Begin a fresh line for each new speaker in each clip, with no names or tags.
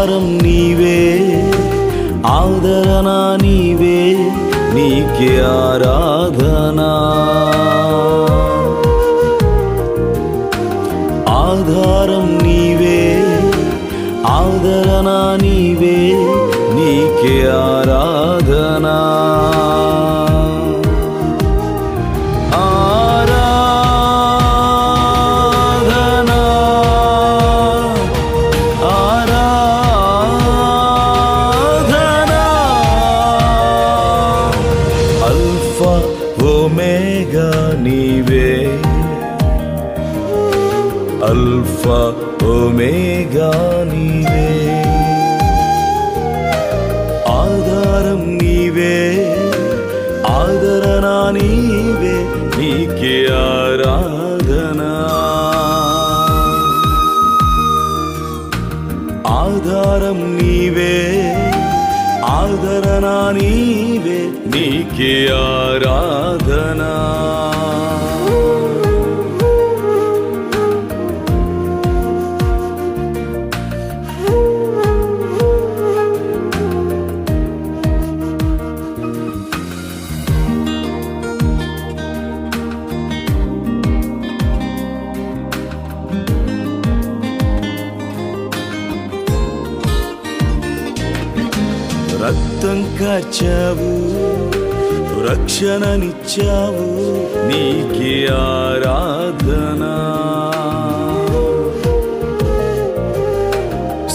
ఆధారం నీవే, ఆదరణ నీవే, నీకే ఆరాధనా. ఆధారం నీవే, ఆదరణ నీవే, నీకే ఆరాధనా. అల్ఫా ఒమేగా నీవే, ఆధారం నీవే, ఆదరణ నీవే, నీకే ఆరాధనా. ఆధారం నీవే, ఆదరణ నీవే, నీకే ఆరాధనా. రక్తం కార్చావు, రక్షణనిచ్చావు, నీకే ఆరాధనా.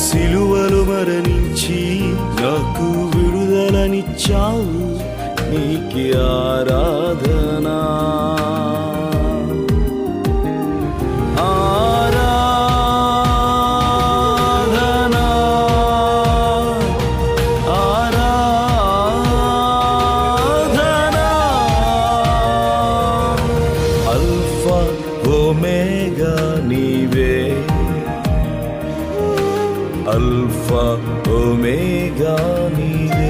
సిలువలు మరణించి నాకు విడుదలనిచ్చావు, నీకే ఆరాధనా. అల్ఫా ఒమేగా నీవే.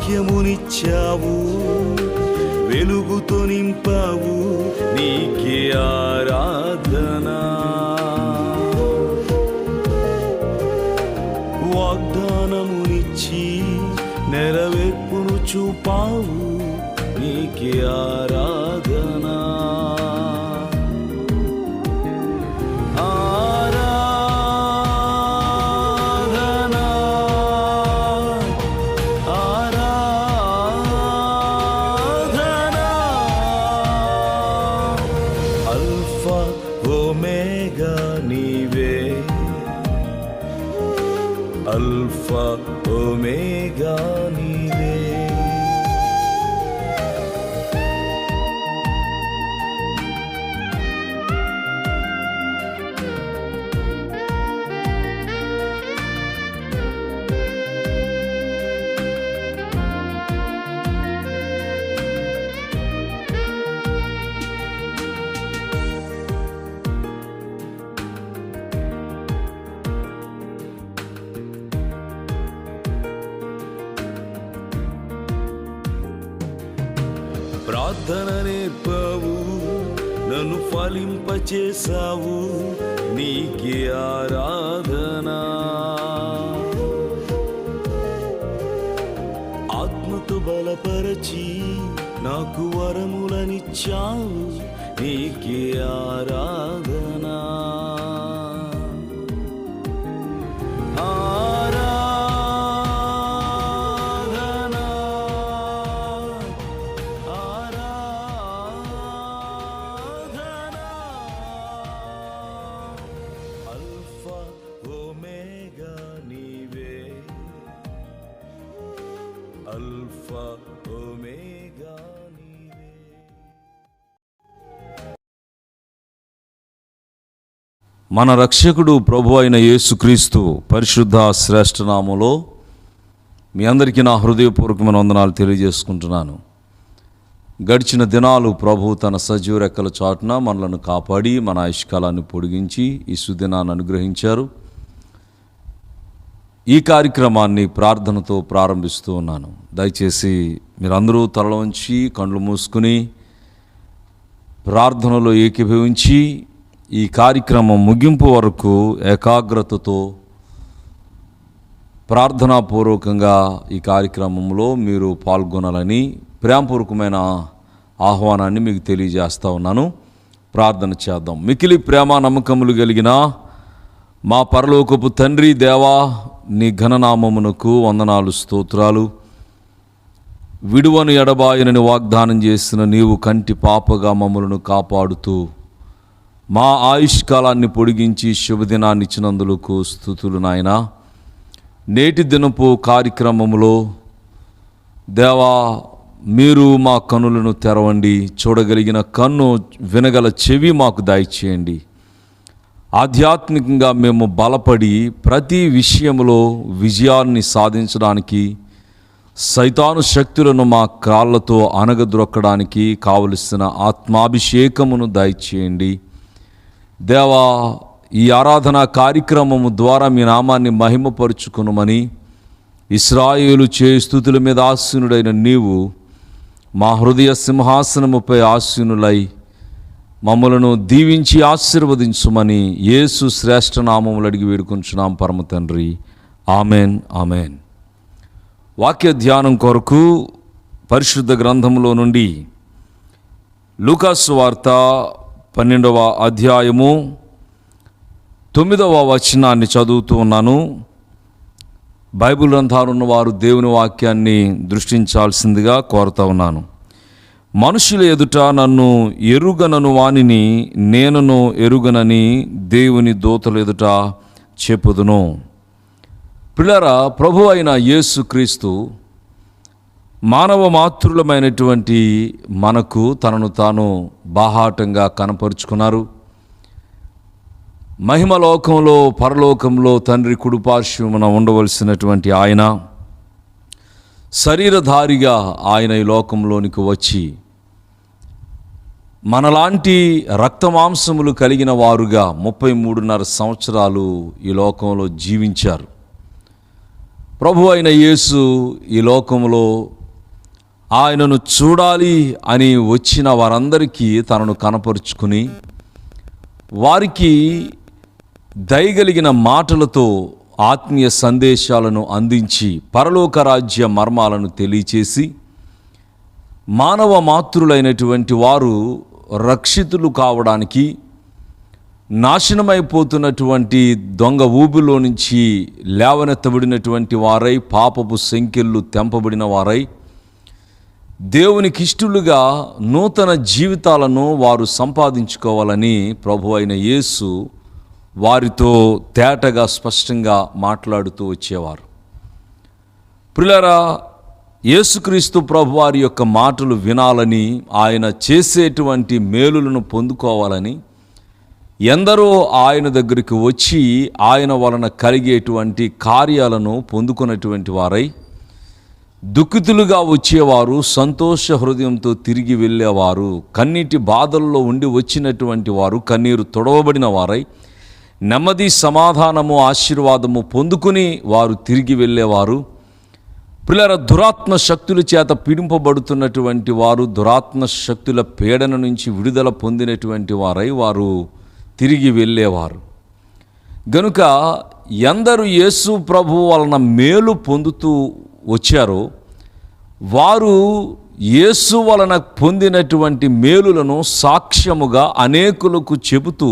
వాక్యమునిచ్చావు, వెలుగుతో నింపావు, నీకే ఆరాధనా. వాగ్దానమునిచ్చి నెరవేర్పును చూపావు, నీకే ఆరాధనా. అల్ఫా ఒమేగా నీవే. ప్రార్థన నేర్పావు, నన్ను ఫలింపచేసావు, నీకే ఆరాధనా. ఆత్మతో బలపరచి నాకు వరములనిచ్చావు, నీకే ఆరాధనా. అల్ఫా ఒమేగా నీవే. మన రక్షకుడు ప్రభు అయిన యేసుక్రీస్తు పరిశుద్ధ శ్రేష్ఠ నామములో మీ అందరికీ నా హృదయపూర్వకమైన వందనాలు తెలియజేసుకుంటున్నాను. గడిచిన దినాలు ప్రభు తన సజీవ రెక్కల చాటున మనలను కాపాడి మన ఆయుష్కాలాన్ని పొడిగించి ఈ సుదినాన్ని అనుగ్రహించారు. ఈ కార్యక్రమాన్ని ప్రార్థనతో ప్రారంభిస్తూ ఉన్నాను. దయచేసి మీరందరూ తల వంచి కళ్ళు మూసుకుని ప్రార్థనలో ఏకీభవించి ఈ కార్యక్రమం ముగింపు వరకు ఏకాగ్రతతో ప్రార్థనాపూర్వకంగా ఈ కార్యక్రమంలో మీరు పాల్గొనాలని ప్రేమపూర్వకమైన ఆహ్వానాన్ని మీకు తెలియజేస్తూ ఉన్నాను. ప్రార్థన చేద్దాం. మికిలి ప్రేమ నమ్మకములు కలిగిన మా పరలోకపు తండ్రి, దేవా, నీ ఘననామమునకు వందనాలు, స్తోత్రాలు. విడువను ఎడబాయనని వాగ్దానం చేసిన నీవు కంటి పాపగా మమ్మలను కాపాడుతూ మా ఆయుష్కాలాన్ని పొడిగించి శుభదినాన్ని ఇచ్చినందులకు స్తుతులు నాయనా. నేటి దినపు కార్యక్రమంలో దేవా, మీరు మా కన్నులను తెరవండి, చూడగలిగిన కన్ను, వినగల చెవి మాకు దయచేయండి. ఆధ్యాత్మికంగా మేము బలపడి ప్రతి విషయంలో విజయాన్ని సాధించడానికి, సైతాను శక్తులను మా కాళ్ళతో అనగద్రొక్కడానికి కావలసిన ఆత్మాభిషేకమును దయచేయండి. దేవా, ఈ ఆరాధనా కార్యక్రమము ద్వారా మీ నామాన్ని మహిమపరుచుకునమని ఇశ్రాయేలు చే స్తుతుల మీద ఆసీనుడైన నీవు మా హృదయ సింహాసనముపై ఆసీనులై మమ్మలను దీవించి ఆశీర్వదించుమని యేసు శ్రేష్ఠ నామములు అడిగి వేడుకొంచున్నాం పరమ తండ్రి. Amen, amen. వాక్య ధ్యానం కొరకు పరిశుద్ధ గ్రంథంలో నుండి లూకాసు వార్త 12వ అధ్యాయము 9వ వచనాన్ని చదువుతూ ఉన్నాను. బైబిల్ గ్రంథాలున్న వారు దేవుని వాక్యాన్ని దృష్టించాల్సిందిగా కోరుతా ఉన్నాను. మనుషుల ఎదుట నన్ను ఎరుగనను వానిని నేనును ఎరుగనని దేవుని దూతల ఎదుట చెప్పుదును. పిల్లరా, ప్రభు అయిన యేసుక్రీస్తు మానవ మాతృలమైనటువంటి మనకు తనను తాను బాహాటంగా కనపరుచుకున్నారు. మహిమలోకంలో, పరలోకంలో తండ్రి కుడిపార్శ్వమున ఉండవలసినటువంటి ఆయన శరీరధారిగా ఆయన ఈ లోకంలోనికి వచ్చి మనలాంటి రక్తమాంసములు కలిగిన వారుగా 33.5 సంవత్సరాలు ఈ లోకంలో జీవించారు. ప్రభు అయిన యేసు ఈ లోకంలో ఆయనను చూడాలి అని వచ్చిన వారందరికీ తనను కనపరుచుకుని వారికి దయగలిగిన మాటలతో ఆత్మీయ సందేశాలను అందించి పరలోక రాజ్య మర్మాలను తెలియచేసి మానవ మాతృలైనటువంటి వారు రక్షితులు కావడానికి, నాశనమైపోతున్నటువంటి దొంగ ఊబిలో నుంచి లేవనెత్తబడినటువంటి వారై, పాపపు సంకెళ్ళు తెంపబడిన వారై, దేవునికి ఇష్టలుగా నూతన జీవితాలను వారు సంపాదించుకోవాలని ప్రభు అయిన యేసు వారితో తేటగా స్పష్టంగా మాట్లాడుతూ వచ్చేవారు. ప్రియులారా, యేసుక్రీస్తు ప్రభు వారి యొక్క మాటలు వినాలని, ఆయన చేసేటువంటి మేలులను పొందుకోవాలని ఎందరో ఆయన దగ్గరికి వచ్చి ఆయన వలన కలిగేటువంటి కార్యాలను పొందుకున్నటువంటి వారై దుఃఖితులుగా వచ్చేవారు, సంతోష హృదయంతో తిరిగి వెళ్ళేవారు, కన్నీటి బాధల్లో ఉండి వచ్చినటువంటి వారు కన్నీరు తొడవబడిన వారై నెమ్మది, సమాధానము, ఆశీర్వాదము పొందుకుని వారు తిరిగి వెళ్ళేవారు. పిల్లల, దురాత్మ శక్తుల చేత పీడింపబడుతున్నటువంటి వారు దురాత్మ శక్తుల పీడన నుంచి విడుదల పొందినటువంటి వారై వారు తిరిగి వెళ్ళేవారు. గనుక ఎందరు యేసు ప్రభు వలన మేలు పొందుతూ వచ్చారో వారు యేసు వలన పొందినటువంటి మేలులను సాక్ష్యముగా అనేకులకు చెబుతూ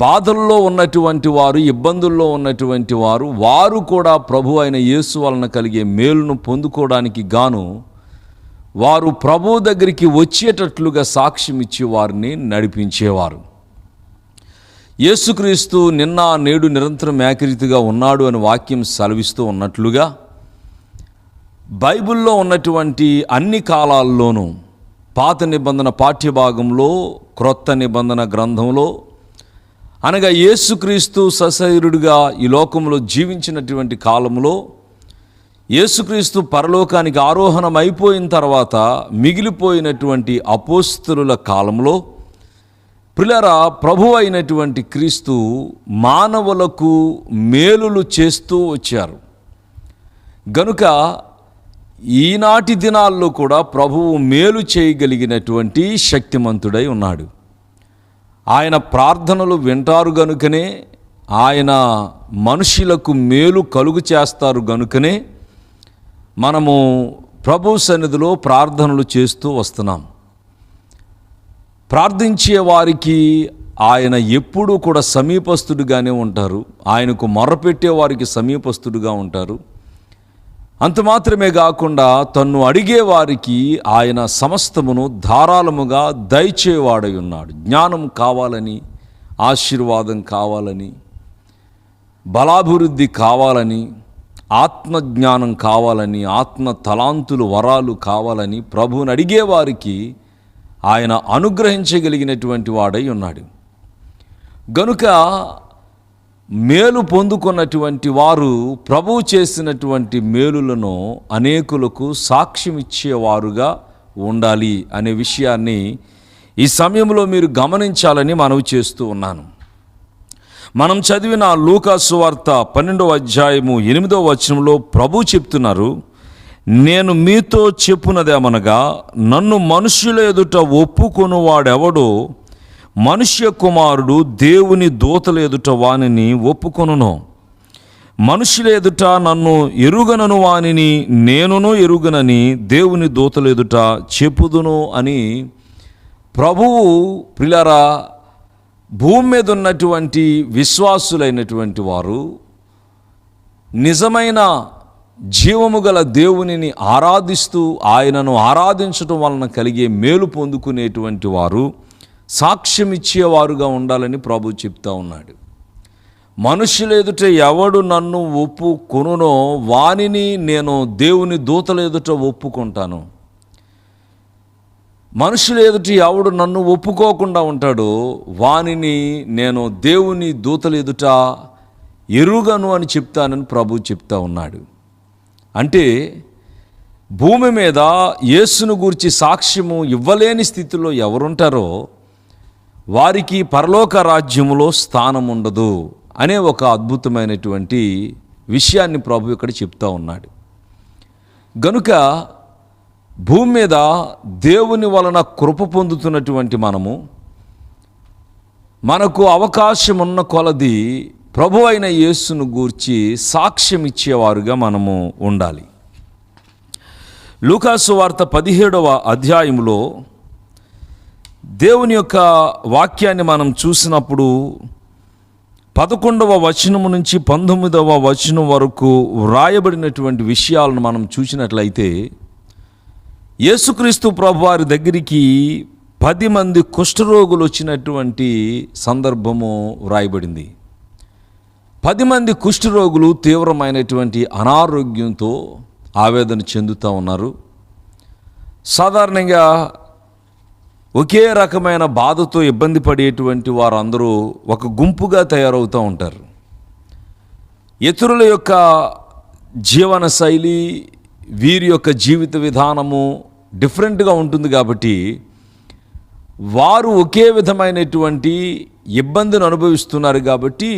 బాధల్లో ఉన్నటువంటి వారు, ఇబ్బందుల్లో ఉన్నటువంటి వారు కూడా ప్రభు అయిన యేసు వలన కలిగే మేలును పొందుకోవడానికి గాను వారు ప్రభు దగ్గరికి వచ్చేటట్లుగా సాక్ష్యం ఇచ్చి వారిని నడిపించేవారు. యేసుక్రీస్తు నిన్న నేడు నిరంతరం ఏకరీతిగా ఉన్నాడు అని వాక్యం సెలవిస్తూ ఉన్నట్లుగా బైబిల్లో ఉన్నటువంటి అన్ని కాలాల్లోనూ పాత నిబంధన పాఠ్యభాగంలో, క్రొత్త నిబంధన గ్రంథంలో, అనగా యేసుక్రీస్తు సశరీరుడిగా ఈ లోకంలో జీవించినటువంటి కాలంలో యేసుక్రీస్తు పరలోకానికి ఆరోహణం అయిపోయిన తర్వాత మిగిలిపోయినటువంటి అపోస్తలుల కాలంలో ప్రియులారా, ప్రభువు అయినటువంటి క్రీస్తు మానవులకు మేలులు చేస్తూ వచ్చారు. గనుక ఈనాటి దినాల్లో కూడా ప్రభువు మేలు చేయగలిగినటువంటి శక్తిమంతుడై ఉన్నాడు. ఆయన ప్రార్థనలు వింటారు గనుకనే, ఆయన మనుషులకు మేలు కలుగు చేస్తారు గనుకనే మనము ప్రభు సన్నిధిలో ప్రార్థనలు చేస్తూ వస్తున్నాం. ప్రార్థించే వారికి ఆయన ఎప్పుడూ కూడా సమీపస్తుడుగానే ఉంటారు. ఆయనకు మొర్రపెట్టే వారికి సమీపస్తుడుగా ఉంటారు. అంత మాత్రమే కాకుండా తన్ను అడిగే వారికి ఆయన సమస్తమును ధారాళముగా దయచేవాడై ఉన్నాడు. జ్ఞానం కావాలని, ఆశీర్వాదం కావాలని, బలాభివృద్ధి కావాలని, ఆత్మజ్ఞానం కావాలని, ఆత్మ తలాంతులు వరాలు కావాలని ప్రభువుని అడిగే వారికి ఆయన అనుగ్రహించగలిగినటువంటి వాడై ఉన్నాడు. గనుక మేలు పొందుకున్నటువంటి వారు ప్రభువు చేసినటువంటి మేలులను అనేకులకు సాక్ష్యం ఇచ్చేవారుగా ఉండాలి అనే విషయాన్ని ఈ సమయంలో మీరు గమనించాలని మనవి చేస్తూ ఉన్నాను. మనం చదివిన లూకా సువార్త 12వ అధ్యాయము 8వ వచనంలో ప్రభు చెప్తున్నారు, నేను మీతో చెప్పునదేమనగా, నన్ను మనుష్యుల ఎదుట ఒప్పుకొనువాడెవడో మనుష్య కుమారుడు దేవుని దూతల ఎదుట వానిని ఒప్పుకొనును. మనుషుల ఎదుట నన్ను ఎరుగనను వానిని నేనును ఎరుగనని దేవుని దూతల ఎదుట చెప్పుదును అని ప్రభువు ప్రియులారా, భూమి మీద ఉన్నటువంటి విశ్వాసులైనటువంటి వారు నిజమైన జీవము గల దేవునిని ఆరాధిస్తూ ఆయనను ఆరాధించటం వలన కలిగే మేలు పొందుకునేటువంటి వారు సాక్ష్యం ఇచ్చేవారుగా ఉండాలని ప్రభు చెప్తా ఉన్నాడు. మనుషుల ఎదుట ఎవడు నన్ను ఒప్పుకొనునో వానిని నేను దేవుని దూతల ఎదుట ఒప్పుకుంటాను. మనుషుల ఎదుట ఎవడు నన్ను ఒప్పుకోకుండా ఉంటాడో వానిని నేను దేవుని దూతల ఎదుట ఎరుగను అని చెప్తానని ప్రభు చెప్తా ఉన్నాడు. అంటే భూమి మీద యేసును గూర్చి సాక్ష్యము ఇవ్వలేని స్థితిలో ఎవరుంటారో వారికి పరలోక రాజ్యములో స్థానం ఉండదు అనే ఒక అద్భుతమైనటువంటి విషయాన్ని ప్రభు ఇక్కడ చెప్తా ఉన్నాడు. గనుక భూమి మీద దేవుని వలన కృప పొందుతున్నటువంటి మనకు అవకాశం ఉన్న కొలది ప్రభు అయిన యేసును గూర్చి సాక్ష్యం ఇచ్చేవారుగా మనము ఉండాలి. లూకా సువార్త 17వ అధ్యాయంలో దేవుని యొక్క వాక్యాన్ని మనం చూసినప్పుడు 11వ వచనము నుంచి 19వ వచనం వరకు వ్రాయబడినటువంటి విషయాలను మనం చూసినట్లయితే, యేసుక్రీస్తు ప్రభువారి దగ్గరికి 10 మంది కుష్ఠరోగులు వచ్చినటువంటి సందర్భము వ్రాయబడింది. 10 మంది కుష్ఠరోగులు తీవ్రమైనటువంటి అనారోగ్యంతో ఆవేదన చెందుతూ ఉన్నారు. సాధారణంగా ఒకే రకమైన బాధతో ఇబ్బంది పడేటువంటి వారందరూ ఒక గుంపుగా తయారవుతూ ఉంటారు. ఇతరుల యొక్క జీవన శైలి, వీరి యొక్క జీవిత విధానము డిఫరెంట్గా ఉంటుంది కాబట్టి వారు ఒకే విధమైనటువంటి ఇబ్బందిని అనుభవిస్తున్నారు కాబట్టి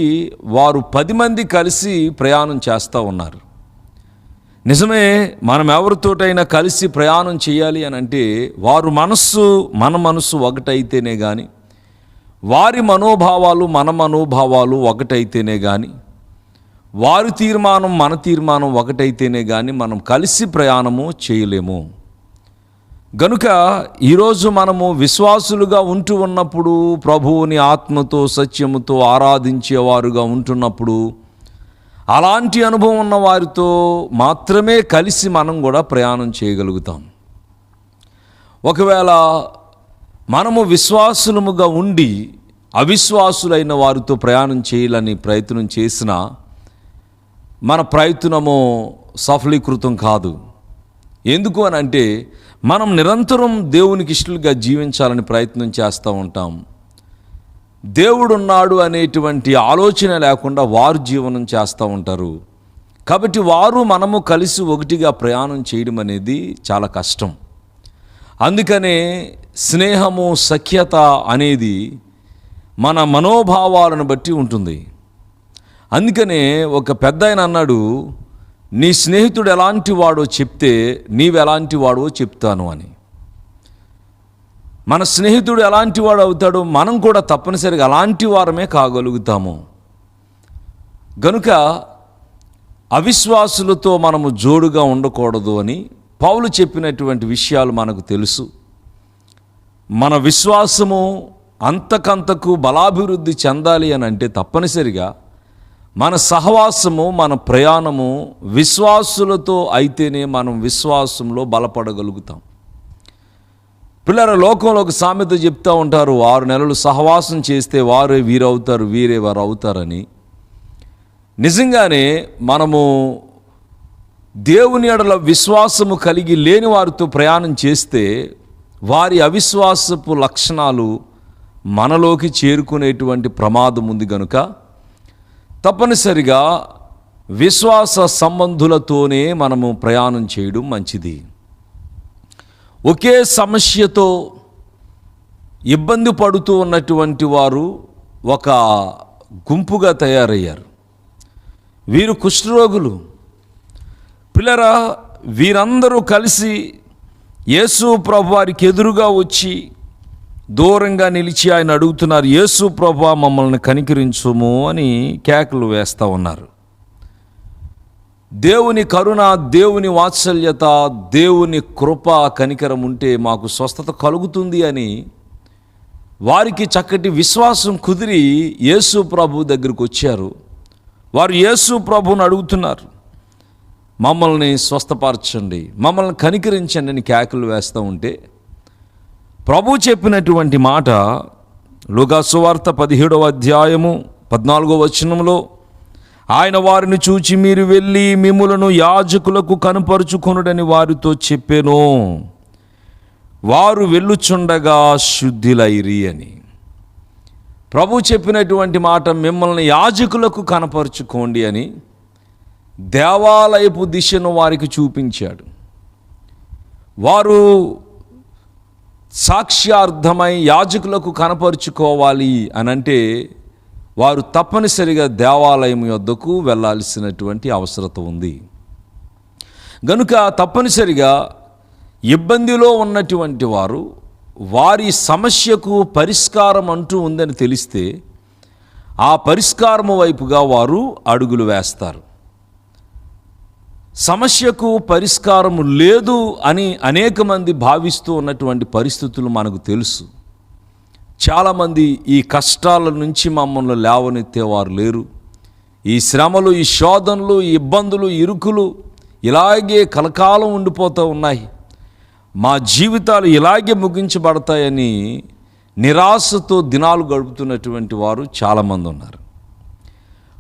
వారు 10 మంది కలిసి ప్రయాణం చేస్తూ ఉన్నారు. నిజమే, మనం ఎవరితోటైనా కలిసి ప్రయాణం చేయాలి అని అంటే వారు మన మనస్సు ఒకటైతేనే కానీ, వారి మనోభావాలు మన మనోభావాలు ఒకటైతేనే కానీ, వారి తీర్మానం మన తీర్మానం ఒకటైతేనే కానీ మనం కలిసి ప్రయాణము చేయలేము. గనుక ఈరోజు మనము విశ్వాసులుగా ఉంటూ ఉన్నప్పుడు, ప్రభువుని ఆత్మతో సత్యముతో ఆరాధించేవారుగా ఉంటున్నప్పుడు, అలాంటి అనుభవం ఉన్న వారితో మాత్రమే కలిసి మనం కూడా ప్రయాణం చేయగలుగుతాం. ఒకవేళ మనము విశ్వాసులముగా ఉండి అవిశ్వాసులైన వారితో ప్రయాణం చేయాలని ప్రయత్నం చేసినా మన ప్రయత్నము సఫలీకృతం కాదు. ఎందుకు అని అంటే మనం నిరంతరం దేవునికి ఇష్టలుగా జీవించాలని ప్రయత్నం చేస్తూ ఉంటాం. దేవుడున్నాడు అనేటువంటి ఆలోచన లేకుండా వారు జీవనం చేస్తూ ఉంటారు. కాబట్టి వారు మనము కలిసి ఒకటిగా ప్రయాణం చేయడం అనేది చాలా కష్టం. అందుకనే స్నేహము, సఖ్యత అనేది మన మనోభావాలను బట్టి ఉంటుంది. అందుకనే ఒక పెద్దాయన అన్నాడు, నీ స్నేహితుడు ఎలాంటి వాడో చెప్తే నీవెలాంటి వాడో చెప్తాను అని. మన స్నేహితుడు ఎలాంటి వాడు అవుతాడో మనం కూడా తప్పనిసరిగా అలాంటి వారమే కాగలుగుతాము. గనుక అవిశ్వాసులతో మనము జోడుగా ఉండకూడదు అని పౌలు చెప్పినటువంటి విషయాలు మనకు తెలుసు. మన విశ్వాసము అంతకంతకు బలాభివృద్ధి చెందాలి అని అంటే తప్పనిసరిగా మన సహవాసము, మన ప్రయాణము విశ్వాసులతో అయితేనే మనం విశ్వాసంలో బలపడగలుగుతాం. పిల్లల లోకంలో ఒక సామెత చెప్తూ ఉంటారు, 6 నెలలు సహవాసం చేస్తే వారే వీరవుతారు, వీరే వారు అవుతారని. నిజంగానే మనము దేవుని ఎడల విశ్వాసము కలిగి లేని వారితో ప్రయాణం చేస్తే వారి అవిశ్వాసపు లక్షణాలు మనలోకి చేరుకునేటువంటి ప్రమాదం ఉంది. కనుక తప్పనిసరిగా విశ్వాస సంబంధులతోనే మనము ప్రయాణం చేయడం మంచిది. ఒకే సమస్యతో ఇబ్బంది పడుతూ ఉన్నటువంటి వారు ఒక గుంపుగా తయారయ్యారు. వీరు కుష్ఠరోగులు. పిల్లరా, వీరందరూ కలిసి యేసు ప్రభు వారికి ఎదురుగా వచ్చి దూరంగా నిలిచి ఆయన అడుగుతున్నారు, యేసు ప్రభు మమ్మల్ని కనికరించుము అని కేకలు వేస్తూ ఉన్నారు. దేవుని కరుణ, దేవుని వాత్సల్యత, దేవుని కృప, కనికరం ఉంటే మాకు స్వస్థత కలుగుతుంది అని వారికి చక్కటి విశ్వాసం కుదిరి యేసు ప్రభు దగ్గరికి వచ్చారు. వారు యేసు ప్రభువుని అడుగుతున్నారు, మమ్మల్ని స్వస్థపరచండి, మమ్మల్ని కనికరించండి అని కేకలు వేస్తూ ఉంటే ప్రభు చెప్పినటువంటి మాట లూకా సువార్త 17వ అధ్యాయము 14వ వచనంలో, ఆయన వారిని చూచి మీరు వెళ్ళి మిమ్ములను యాజకులకు కనుపరుచుకొనుడని వారితో చెప్పెను. వారు వెళ్ళుచుండగా శుద్ధిలైరి అని. ప్రభు చెప్పినటువంటి మాట మిమ్మల్ని యాజకులకు కనపరుచుకోండి అని దేవాలయపు దిశను వారికి చూపించాడు. వారు సాక్ష్యార్థమై యాజకులకు కనపరుచుకోవాలి అనంటే వారు తప్పనిసరిగా దేవాలయం యొద్దకు వెళ్ళాల్సినటువంటి అవసరత ఉంది. గనుక తప్పనిసరిగా ఇబ్బందిలో ఉన్నటువంటి వారు వారి సమస్యకు పరిష్కారం అంటూ ఉందని తెలిస్తే ఆ పరిష్కారము వైపుగా వారు అడుగులు వేస్తారు. సమస్యకు పరిష్కారము లేదు అని అనేక మంది భావిస్తూ ఉన్నటువంటి పరిస్థితులు మనకు తెలుసు. చాలామంది ఈ కష్టాల నుంచి మమ్మల్ని లేవనెత్తేవారు లేరు. ఈ శ్రమలు, ఈ శోధనలు, ఈ ఇబ్బందులు, ఇరుకులు ఇలాగే కలకాలం ఉండిపోతూ ఉన్నాయి, మా జీవితాలు ఇలాగే ముగించబడతాయని నిరాశతో దినాలు గడుపుతున్నటువంటి వారు చాలామంది ఉన్నారు.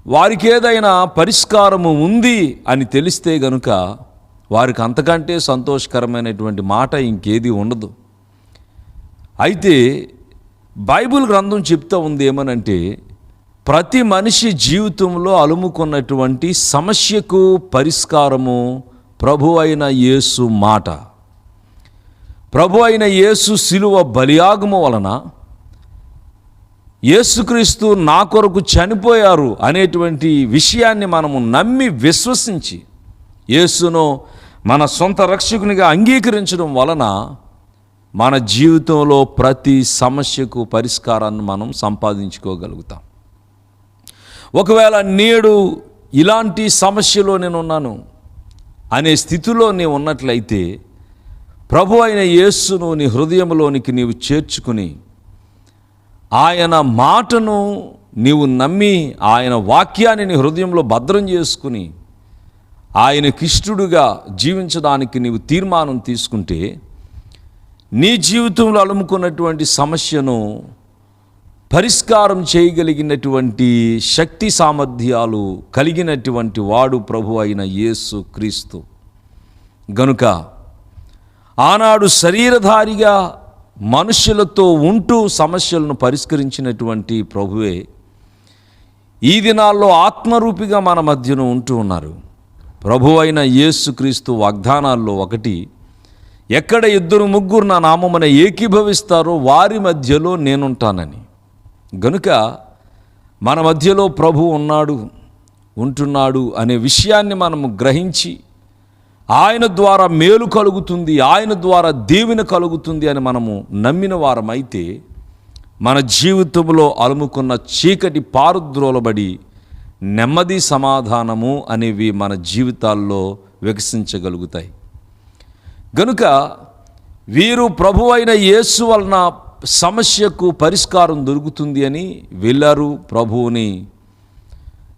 వారికి ఏదైనా పరిష్కారము ఉంది అని తెలిస్తే గనుక వారికి అంతకంటే సంతోషకరమైనటువంటి మాట ఇంకేది ఉండదు. అయితే బైబిల్ గ్రంథం చెప్తూ ఉంది ఏమనంటే, ప్రతి మనిషి జీవితంలో అలుముకున్నటువంటి సమస్యకు పరిష్కారము ప్రభు అయిన యేసు మాట. ప్రభు అయిన యేసు శిలువ బలియాగము వలన యేసుక్రీస్తు నా కొరకు చనిపోయారు అనేటువంటి విషయాన్ని మనము నమ్మి విశ్వసించి యేసును మన సొంత రక్షకునిగా అంగీకరించడం వలన మన జీవితంలో ప్రతి సమస్యకు పరిష్కారాన్ని మనం సంపాదించుకోగలుగుతాం. ఒకవేళ నేడు ఇలాంటి సమస్యలో నేనున్నాను అనే స్థితిలో నీవు ఉన్నట్లయితే ప్రభు అయిన యేసును నీ హృదయంలోనికి నీవు చేర్చుకుని ఆయన మాటను నీవు నమ్మి ఆయన వాక్యాన్ని నీ హృదయంలో భద్రం చేసుకుని ఆయనకిష్టుడుగా జీవించడానికి నీవు తీర్మానం తీసుకుంటే నీ జీవితంలో అలుముకున్నటువంటి సమస్యను పరిష్కారం చేయగలిగినటువంటి శక్తి సామర్థ్యాలు కలిగినటువంటి వాడు ప్రభు అయిన యేసు క్రీస్తు. గనుక ఆనాడు శరీరధారిగా మనుష్యులతో ఉంటూ సమస్యలను పరిష్కరించినటువంటి ప్రభువే ఈ దినాల్లో ఆత్మరూపిగా మన మధ్యన ఉంటూ ఉన్నారు. ప్రభువైన యేసుక్రీస్తు వాగ్దానాల్లో ఒకటి, ఎక్కడ 2-3 నా నామమున ఏకీభవిస్తారో వారి మధ్యలో నేనుంటానని. గనుక మన మధ్యలో ప్రభు ఉంటున్నాడు అనే విషయాన్ని మనము గ్రహించి ఆయన ద్వారా మేలు కలుగుతుంది, ఆయన ద్వారా దీవెన కలుగుతుంది అని మనము నమ్మిన వారమైతే మన జీవితంలో అలుముకున్న చీకటి పారుద్రోలబడి నెమ్మది, సమాధానము అనేవి మన జీవితాల్లో వికసించగలుగుతాయి. గనుక వీరు ప్రభువైన యేసు వలన సమస్యకు పరిష్కారం దొరుకుతుంది అని వెళ్ళారు. ప్రభువుని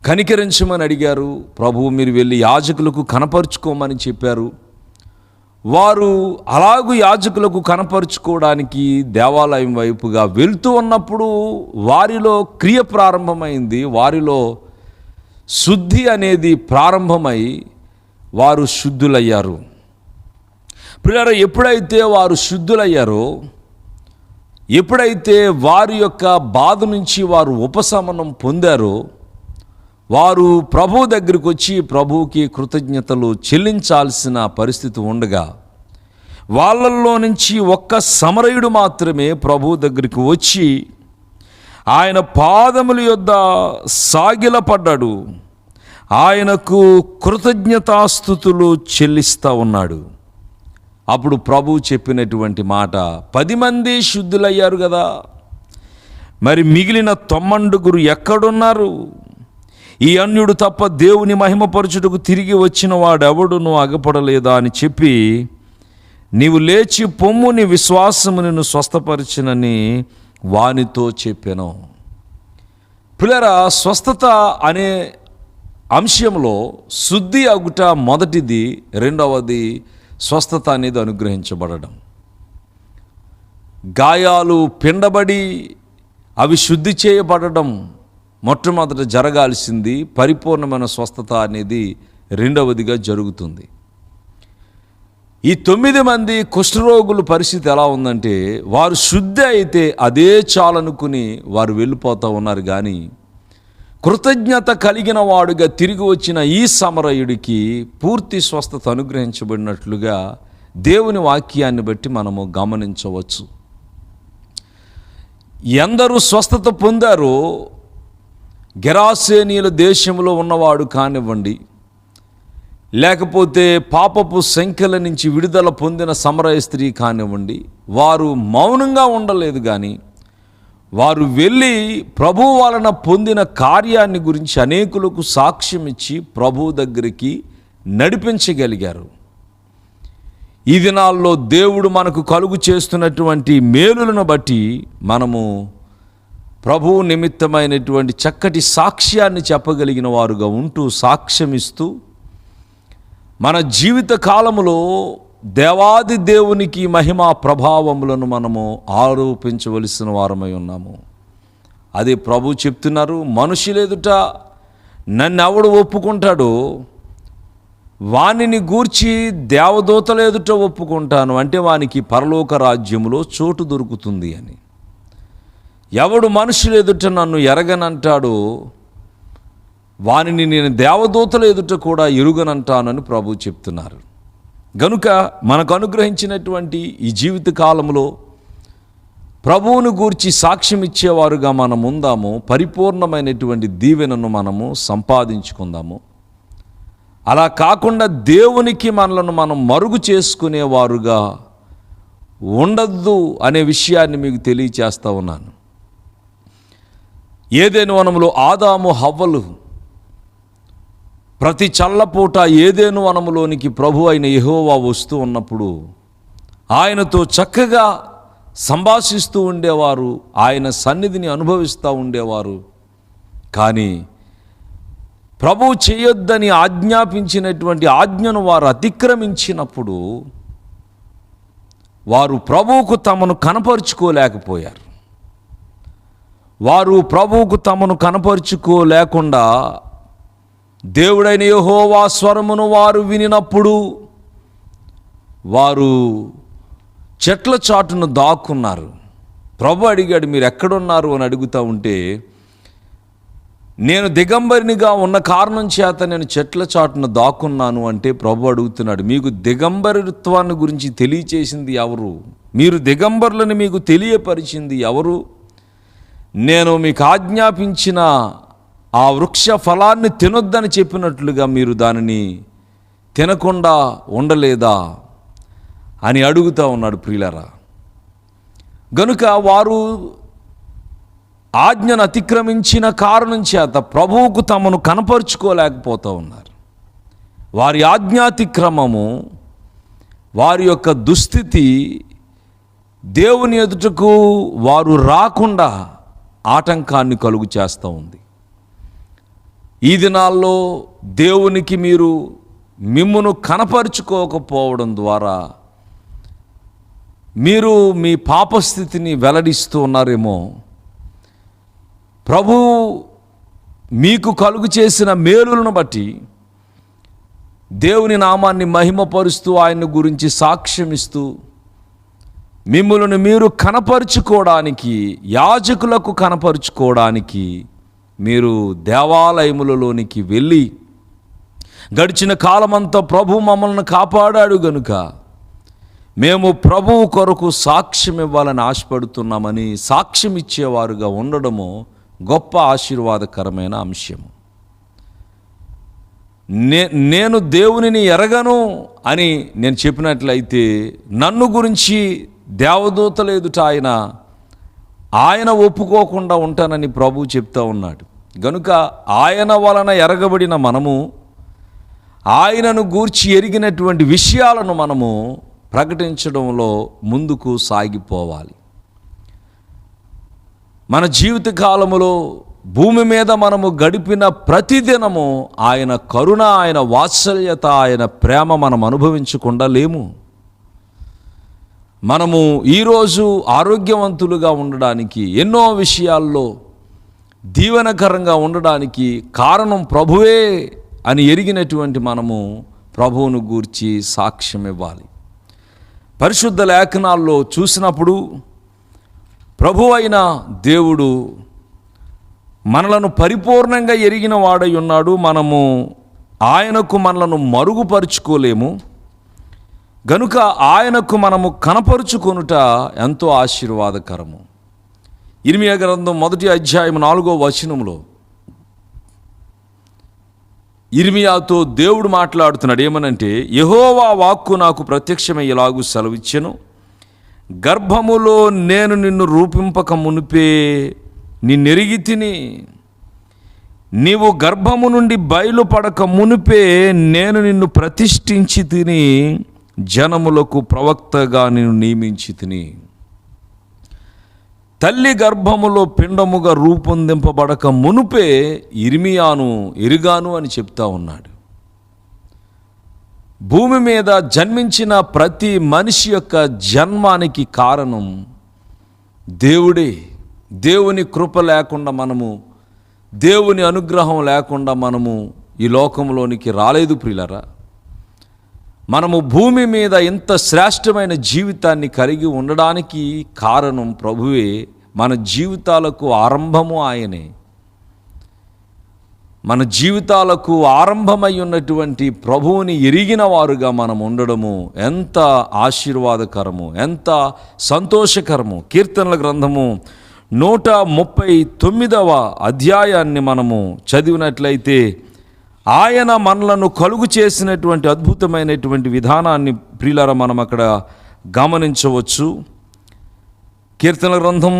కనికరించమని అడిగారు. ప్రభువు మీరు వెళ్ళి యాజకులకు కనపరుచుకోమని చెప్పారు. వారు అలాగూ యాజకులకు కనపరుచుకోవడానికి దేవాలయం వైపుగా వెళ్తూ ఉన్నప్పుడు వారిలో క్రియ ప్రారంభమైంది. వారిలో శుద్ధి అనేది ప్రారంభమై వారు శుద్ధులయ్యారు. ప్రియులారా, ఎప్పుడైతే వారు శుద్ధులయ్యారో, ఎప్పుడైతే వారి యొక్క బాధ నుంచి వారు ఉపశమనం పొందారో, వారు ప్రభు దగ్గరికి వచ్చి ప్రభువుకి కృతజ్ఞతలు చెల్లించాల్సిన పరిస్థితి ఉండగా, వాళ్ళల్లో నుంచి ఒక్క సమరయుడు మాత్రమే ప్రభు దగ్గరికి వచ్చి ఆయన పాదముల యొద్ద సాగిలపడ్డాడు. ఆయనకు కృతజ్ఞతాస్తుతులు చెల్లిస్తూ ఉన్నాడు. అప్పుడు ప్రభు చెప్పినటువంటి మాట, 10 మంది శుద్ధులయ్యారు కదా, మరి మిగిలిన 90 ఎక్కడున్నారు? ఈ అన్యుడు తప్ప దేవుని మహిమపరచుటకు తిరిగి వచ్చిన వాడెవడును అగపడలేదా అని చెప్పి, నీవు లేచి పొమ్ము, నీ విశ్వాసము నిన్ను స్వస్థపరిచినని వానితో చెప్పాను. పిల్లరా, స్వస్థత అనే అంశంలో శుద్ధి అగుట మొదటిది, రెండవది స్వస్థత అనేది అనుగ్రహించబడడం. గాయాలు పిండబడి అవి శుద్ధి చేయబడడం మొట్టమొదట జరగాల్సింది. పరిపూర్ణమైన స్వస్థత అనేది రెండవదిగా జరుగుతుంది. ఈ 9 మంది కుష్ఠరోగుల పరిస్థితి ఎలా ఉందంటే, వారు శుద్ధి అయితే అదే చాలనుకుని వారు వెళ్ళిపోతూ ఉన్నారు. కానీ కృతజ్ఞత కలిగిన వాడుగా తిరిగి వచ్చిన ఈ సమరయుడికి పూర్తి స్వస్థత అనుగ్రహించబడినట్లుగా దేవుని వాక్యాన్ని బట్టి మనము గమనించవచ్చు. ఎందరూ స్వస్థత పొందారో, గెరాసేనీయుల దేశంలో ఉన్నవాడు కానివ్వండి, లేకపోతే పాపపు సంఖ్యల నుంచి విడుదల పొందిన సమరయ స్త్రీ కానివ్వండి, వారు మౌనంగా ఉండలేదు. కానీ వారు వెళ్ళి ప్రభు వలన పొందిన కార్యాన్ని గురించి అనేకులకు సాక్ష్యం ఇచ్చి ప్రభు దగ్గరికి నడిపించగలిగారు. ఈ దినాల్లో దేవుడు మనకు కలుగు చేస్తున్నటువంటి మేలులను బట్టి మనము ప్రభువు నిమిత్తమైనటువంటి చక్కటి సాక్ష్యాన్ని చెప్పగలిగిన వారుగా ఉంటూ, సాక్ష్యమిస్తూ మన జీవిత కాలములో దేవాది దేవునికి మహిమా ప్రభావములను మనము ఆరోపించవలసిన వారమై ఉన్నాము. అదే ప్రభు చెప్తున్నారు, మనుషులెదుట నన్నెవడు ఒప్పుకుంటాడో వానిని గూర్చి దేవదూతల ఎదుట ఒప్పుకుంటాను, అంటే వానికి పరలోక రాజ్యములో చోటు దొరుకుతుంది అని. ఎవడు మనుషుల ఎదుట నన్ను ఎరగనంటాడో వానిని నేను దేవదూతల ఎదుట కూడా ఎరుగనంటానని ప్రభు చెప్తున్నారు. గనుక మనకు అనుగ్రహించినటువంటి ఈ జీవిత కాలంలో ప్రభువును గూర్చి సాక్ష్యం ఇచ్చేవారుగా మనం ఉందాము. పరిపూర్ణమైనటువంటి దీవెనను మనము సంపాదించుకుందాము. అలా కాకుండా దేవునికి మనలను మనం మరుగు చేసుకునేవారుగా ఉండద్దు అనే విషయాన్ని మీకు తెలియచేస్తూ ఉన్నాను. ఏదెను వనములో ఆదాము హవ్వలు ప్రతి చల్లపూట ఏదెను వనములోనికి ప్రభు అయిన యెహోవా వస్తూ ఉన్నప్పుడు ఆయనతో చక్కగా సంభాషిస్తూ ఉండేవారు, ఆయన సన్నిధిని అనుభవిస్తూ ఉండేవారు. కానీ ప్రభువు చేయొద్దని ఆజ్ఞాపించినటువంటి ఆజ్ఞను వారు అతిక్రమించినప్పుడు వారు ప్రభువుకు తమను కనపరుచుకోలేకపోయారు. వారు ప్రభువుకు తమను కనపరుచుకోలేకుండా దేవుడైన యెహోవా స్వరమును వారు వినినప్పుడు వారు చెట్ల చాటును దాక్కున్నారు. ప్రభు అడిగాడు, మీరు ఎక్కడున్నారు అని అడుగుతూ ఉంటే నేను దిగంబరినిగా ఉన్న కారణం చేత నేను చెట్ల చాటున దాక్కున్నాను అంటే ప్రభు అడుగుతున్నాడు, మీకు దిగంబరిత్వాన్ని గురించి తెలియచేసింది ఎవరు? మీరు దిగంబరులని మీకు తెలియపరిచింది ఎవరు? నేను మీకు ఆజ్ఞాపించిన ఆ వృక్ష ఫలాన్ని తినొద్దని చెప్పినట్లుగా మీరు దానిని తినకుండా ఉండలేదా అని అడుగుతూ ఉన్నాడు ప్రియులారా. గనుక వారు ఆజ్ఞను అతిక్రమించిన కారణం చేత ప్రభువుకు తమను కనపరుచుకోలేకపోతూ ఉన్నారు. వారి ఆజ్ఞాతిక్రమము, వారి యొక్క దుస్థితి దేవుని ఎదుటకు వారు రాకుండా ఆటంకాన్ని కలుగు చేస్తూ ఉంది. ఈ దినాల్లో దేవునికి మీరు మిమ్మును కనపరుచుకోకపోవడం ద్వారా మీరు మీ పాపస్థితిని వెల్లడిస్తూ ఉన్నారేమో. ప్రభు మీకు కలుగు చేసిన మేలులను బట్టి దేవుని నామాన్ని మహిమపరుస్తూ ఆయన గురించి సాక్ష్యమిస్తూ మిమ్ములను మీరు కనపరుచుకోవడానికి, యాజకులకు కనపరుచుకోవడానికి మీరు దేవాలయములలోనికి వెళ్ళి గడిచిన కాలమంతా ప్రభు మమ్మల్ని కాపాడాడు గనుక మేము ప్రభువు కొరకు సాక్ష్యం ఇవ్వాలని ఆశపడుతున్నామని సాక్ష్యం ఇచ్చేవారుగా ఉండడము గొప్ప ఆశీర్వాదకరమైన అంశము. నేను దేవునిని ఎరగను అని నేను చెప్పినట్లయితే నన్ను గురించి దేవదూతల ఎదుట ఆయన ఒప్పుకోకుండా ఉంటానని ప్రభువు చెప్తా ఉన్నాడు. గనుక ఆయన వలన ఎరగబడిన మనము ఆయనను గూర్చి ఎరిగినటువంటి విషయాలను మనము ప్రకటించడంలో ముందుకు సాగిపోవాలి. మన జీవిత కాలములో భూమి మీద మనము గడిపిన ప్రతిదినము ఆయన కరుణ, ఆయన వాత్సల్యత, ఆయన ప్రేమ మనం అనుభవించకుండా లేము. మనము ఈరోజు ఆరోగ్యవంతులుగా ఉండడానికి, ఎన్నో విషయాల్లో దీవెనకరంగా ఉండడానికి కారణం ప్రభువే అని ఎరిగినటువంటి మనము ప్రభువును గూర్చి సాక్ష్యం ఇవ్వాలి. పరిశుద్ధ లేఖనాల్లో చూసినప్పుడు ప్రభు అయిన దేవుడు మనలను పరిపూర్ణంగా ఎరిగిన వాడై ఉన్నాడు. మనము ఆయనకు మనలను మరుగుపరుచుకోలేము. గనుక ఆయనకు మనము కనపరుచుకొనుట ఎంతో ఆశీర్వాదకరము. ఇర్మియా గ్రంథం 1వ అధ్యాయం 4వ వచనంలో ఇర్మియాతో దేవుడు మాట్లాడుతున్నాడు. ఏమనంటే, యెహోవా వాక్కు నాకు ప్రత్యక్షమై ఇలాగు సెలవిచ్చెను, గర్భములో నేను నిన్ను రూపింపక మునిపే నిన్నెరిగి తిని, నీవు గర్భము నుండి బయలుపడక మునిపే నేను నిన్ను ప్రతిష్ఠించి తిని, జనములకు ప్రవక్తగా నిన్ను నియమించి తిని. తల్లి గర్భములో పిండముగా రూపొందింపబడక మునుపే ఇర్మియాను ఎరిగాను అని చెప్తా ఉన్నాడు. భూమి మీద జన్మించిన ప్రతి మనిషి యొక్క జన్మానికి కారణం దేవుడే. దేవుని కృప లేకుండా మనము, దేవుని అనుగ్రహం లేకుండా మనము ఈ లోకంలోనికి రాలేదు ప్రియులారా. మనము భూమి మీద ఇంత శ్రేష్టమైన జీవితాన్ని కలిగి ఉండడానికి కారణం ప్రభువే. మన జీవితాలకు ఆరంభము ఆయనే. మన జీవితాలకు ఆరంభమై ఉన్నటువంటి ప్రభువుని ఎరిగిన వారుగా మనం ఉండడము ఎంత ఆశీర్వాదకరము, ఎంత సంతోషకరము. కీర్తనల గ్రంథము 139వ అధ్యాయాన్ని మనము చదివినట్లయితే ఆయన మనలను కలుగు చేసినటువంటి అద్భుతమైనటువంటి విధానాన్ని ప్రియులారా మనం అక్కడ గమనించవచ్చు. కీర్తనల గ్రంథం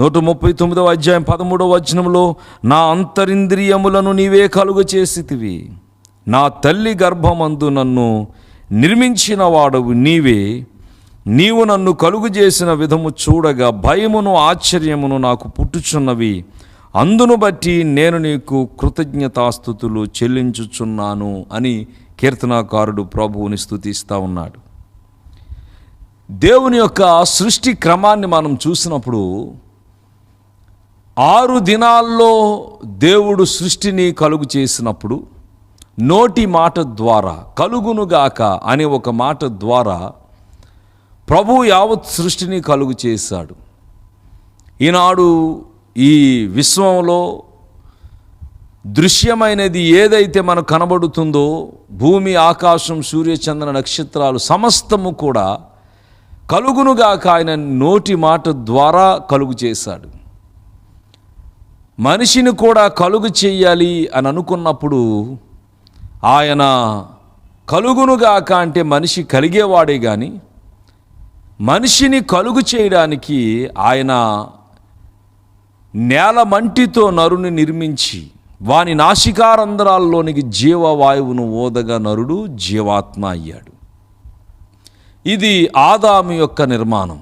139వ అధ్యాయం 13వ వచనంలో, నా అంతరింద్రియములను నీవే కలుగు చేసితివి, నా తల్లి గర్భమందు నన్ను నిర్మించిన వాడవు నీవే, నీవు నన్ను కలుగు చేసిన విధము చూడగా భయమును ఆశ్చర్యమును నాకు పుట్టుచున్నవి, అందును బట్టి నేను నీకు కృతజ్ఞతాస్తుతులు చెల్లించుచున్నాను అని కీర్తనాకారుడు ప్రభువుని స్తుతిస్తూ ఉన్నాడు. దేవుని యొక్క సృష్టి క్రమాన్ని మనం చూసినప్పుడు 6 దినాల్లో దేవుడు సృష్టిని కలుగు చేసినప్పుడు నోటి మాట ద్వారా, కలుగునుగాక అనే ఒక మాట ద్వారా ప్రభువు యావత్ సృష్టిని కలుగు చేశాడు. ఈనాడు ఈ విశ్వంలో దృశ్యమైనది ఏదైతే మనకు కనబడుతుందో, భూమి, ఆకాశం, సూర్యచంద్ర నక్షత్రాలు సమస్తము కూడా కలుగునుగాక ఆయన నోటి మాట ద్వారా కలుగు చేశాడు. మనిషిని కూడా కలుగు చేయాలి అని అనుకున్నప్పుడు ఆయన కలుగునుగాక అంటే మనిషి కలిగేవాడే కానీ మనిషిని కలుగు చేయడానికి ఆయన నేల మంటితో నరుని నిర్మించి వాని నాసికారంధ్రాల్లోనికి జీవవాయువును ఓదగా నరుడు జీవాత్మ అయ్యాడు. ఇది ఆదాము యొక్క నిర్మాణం.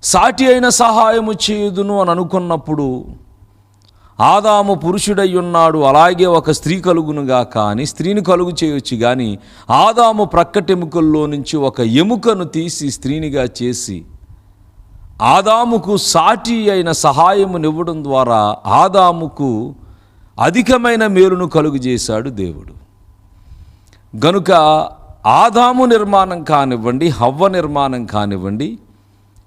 సాటి అయిన సహాయము చేయుదును అని అనుకున్నప్పుడు ఆదాము పురుషుడై ఉన్నాడు, అలాగే ఒక స్త్రీ కలుగునుగాక అని స్త్రీని కలుగు చేయొచ్చు. కానీ ఆదాము ప్రక్కటెముకల్లో నుంచి ఒక ఎముకను తీసి స్త్రీనిగా చేసి ఆదాముకు సాటి అయిన సహాయమునివ్వడం ద్వారా ఆదాముకు అధికమైన మేలును కలుగు చేశాడు దేవుడు. గనుక ఆదాము నిర్మాణం కానివ్వండి, హవ్వ నిర్మాణం కానివ్వండి,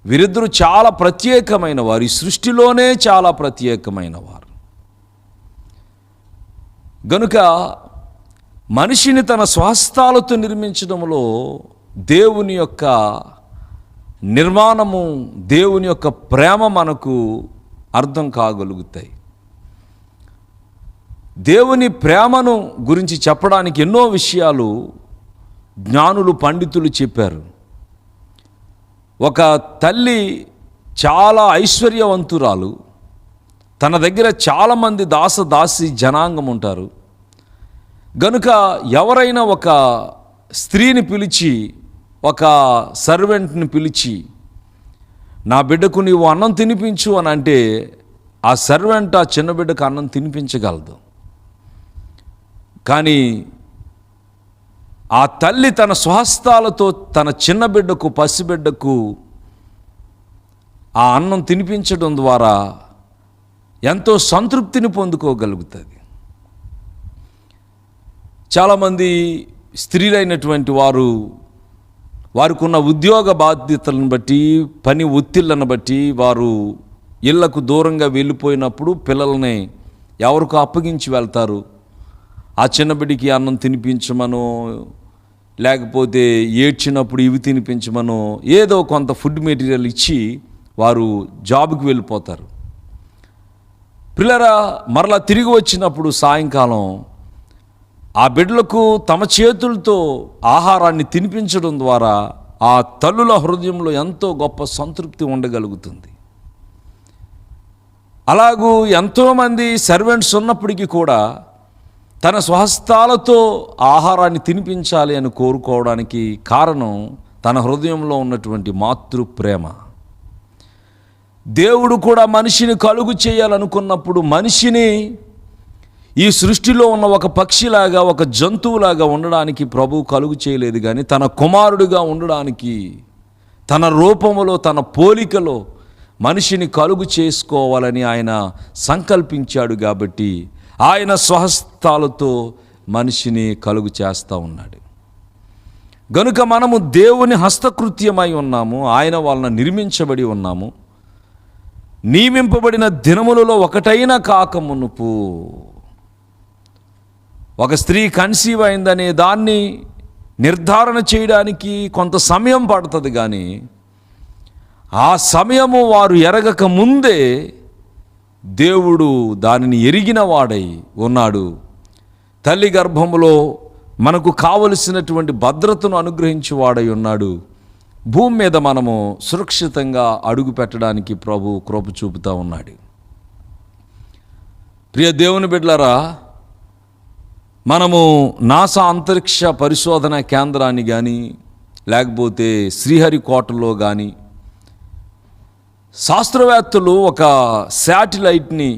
వీరిద్దరూ చాలా ప్రత్యేకమైన వారు. ఈ సృష్టిలోనే చాలా ప్రత్యేకమైన వారు. గనుక మనిషిని తన స్వహస్తాలతో నిర్మించడంలో దేవుని యొక్క నిర్మాణము, దేవుని యొక్క ప్రేమ మనకు అర్థం కాగలుగుతాయి. దేవుని ప్రేమను గురించి చెప్పడానికి ఎన్నో విషయాలు జ్ఞానులు, పండితులు చెప్పారు. ఒక తల్లి చాలా ఐశ్వర్యవంతురాలు, తన దగ్గర చాలామంది దాసి జనాంగం ఉంటారు. గనుక ఎవరైనా ఒక స్త్రీని పిలిచి, ఒక సర్వెంట్ని పిలిచి నా బిడ్డకు నీవు అన్నం తినిపించు అని అంటే ఆ సర్వెంట్ ఆ చిన్న బిడ్డకు అన్నం తినిపించగలదు. కానీ ఆ తల్లి తన స్వహస్తాలతో తన చిన్న బిడ్డకు, పసిబిడ్డకు ఆ అన్నం తినిపించడం ద్వారా ఎంతో సంతృప్తిని పొందుకోగలుగుతుంది. చాలామంది స్త్రీలైనటువంటి వారికి ఉన్న ఉద్యోగ బాధ్యతలను బట్టి, పని ఒత్తిళ్లను బట్టి వారు ఇళ్లకు దూరంగా వెళ్ళిపోయినప్పుడు పిల్లల్ని ఎవరికో అప్పగించి వెళ్తారు. ఆ చిన్న బిడ్డకి అన్నం తినిపించమనో, లేకపోతే ఏడ్చినప్పుడు ఇవి తినిపించమనో ఏదో కొంత ఫుడ్ మెటీరియల్ ఇచ్చి వారు జాబ్కి వెళ్ళిపోతారు. పిల్లరా మరలా తిరిగి వచ్చినప్పుడు సాయంకాలం ఆ బిడ్డలకు తమ చేతులతో ఆహారాన్ని తినిపించడం ద్వారా ఆ తల్లుల హృదయంలో ఎంతో గొప్ప సంతృప్తి ఉండగలుగుతుంది. అలాగూ ఎంతోమంది సర్వెంట్స్ ఉన్నప్పటికీ కూడా తన స్వహస్తాలతో ఆహారాన్ని తినిపించాలి అని కోరుకోవడానికి కారణం తన హృదయంలో ఉన్నటువంటి మాతృప్రేమ. దేవుడు కూడా మనిషిని కలుగు చేయాలనుకున్నప్పుడు మనిషిని ఈ సృష్టిలో ఉన్న ఒక పక్షిలాగా, ఒక జంతువులాగా ఉండడానికి ప్రభు కలుగు చేయలేదు. కానీ తన కుమారుడిగా ఉండడానికి, తన రూపములో, తన పోలికలో మనిషిని కలుగు చేసుకోవాలని ఆయన సంకల్పించాడు. కాబట్టి ఆయన స్వహస్తాలతో మనిషిని కలుగు చేస్తూ ఉన్నాడు. గనుక మనము దేవుని హస్తకృత్యమై ఉన్నాము, ఆయన వలన నిర్మించబడి ఉన్నాము. నియమింపబడిన దినములలో ఒకటైన కాకమునుపు ఒక స్త్రీ కన్సీవ్ అయిందనే దాన్ని నిర్ధారణ చేయడానికి కొంత సమయం పడుతుంది. కానీ ఆ సమయము వారు ఎరగక ముందే దేవుడు దానిని ఎరిగిన వాడై ఉన్నాడు. తల్లి గర్భములో మనకు కావలసినటువంటి భద్రతను అనుగ్రహించి వాడై ఉన్నాడు. భూమి మీద మనము సురక్షితంగా అడుగు పెట్టడానికి ప్రభు కృప చూపుతూ ఉన్నాడు. ప్రియ దేవుని బిడ్డలారా, మనము నాసా అంతరిక్ష పరిశోధన కేంద్రాన్ని కానీ, లేకపోతే శ్రీహరికోటలో కానీ శాస్త్రవేత్తలు ఒక శాటిలైట్ని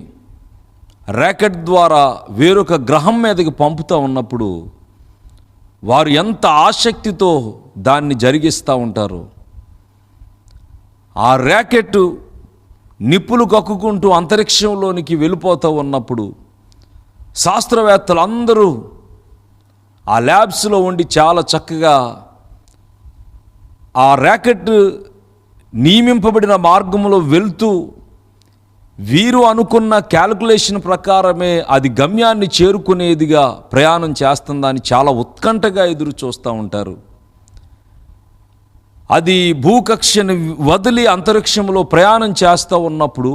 రాకెట్ ద్వారా వేరొక గ్రహం మీదకి పంపుతూ ఉన్నప్పుడు వారు ఎంత ఆసక్తితో దాన్ని జరిగిస్తూ ఉంటారు. ఆ రాకెట్ నిప్పులు కక్కుకుంటూ అంతరిక్షంలోనికి వెళ్ళిపోతూ ఉన్నప్పుడు శాస్త్రవేత్తలు అందరూ ఆ ల్యాబ్స్లో ఉండి చాలా చక్కగా ఆ రాకెట్ నియమింపబడిన మార్గంలో వెళ్తూ వీరు అనుకున్న క్యాలిక్యులేషన్ ప్రకారమే అది గమ్యాన్ని చేరుకునేదిగా ప్రయాణం చేస్తుందని చాలా ఉత్కంఠగా ఎదురు చూస్తూ ఉంటారు. అది భూకక్షను వదిలి అంతరిక్షంలో ప్రయాణం చేస్తూ ఉన్నప్పుడు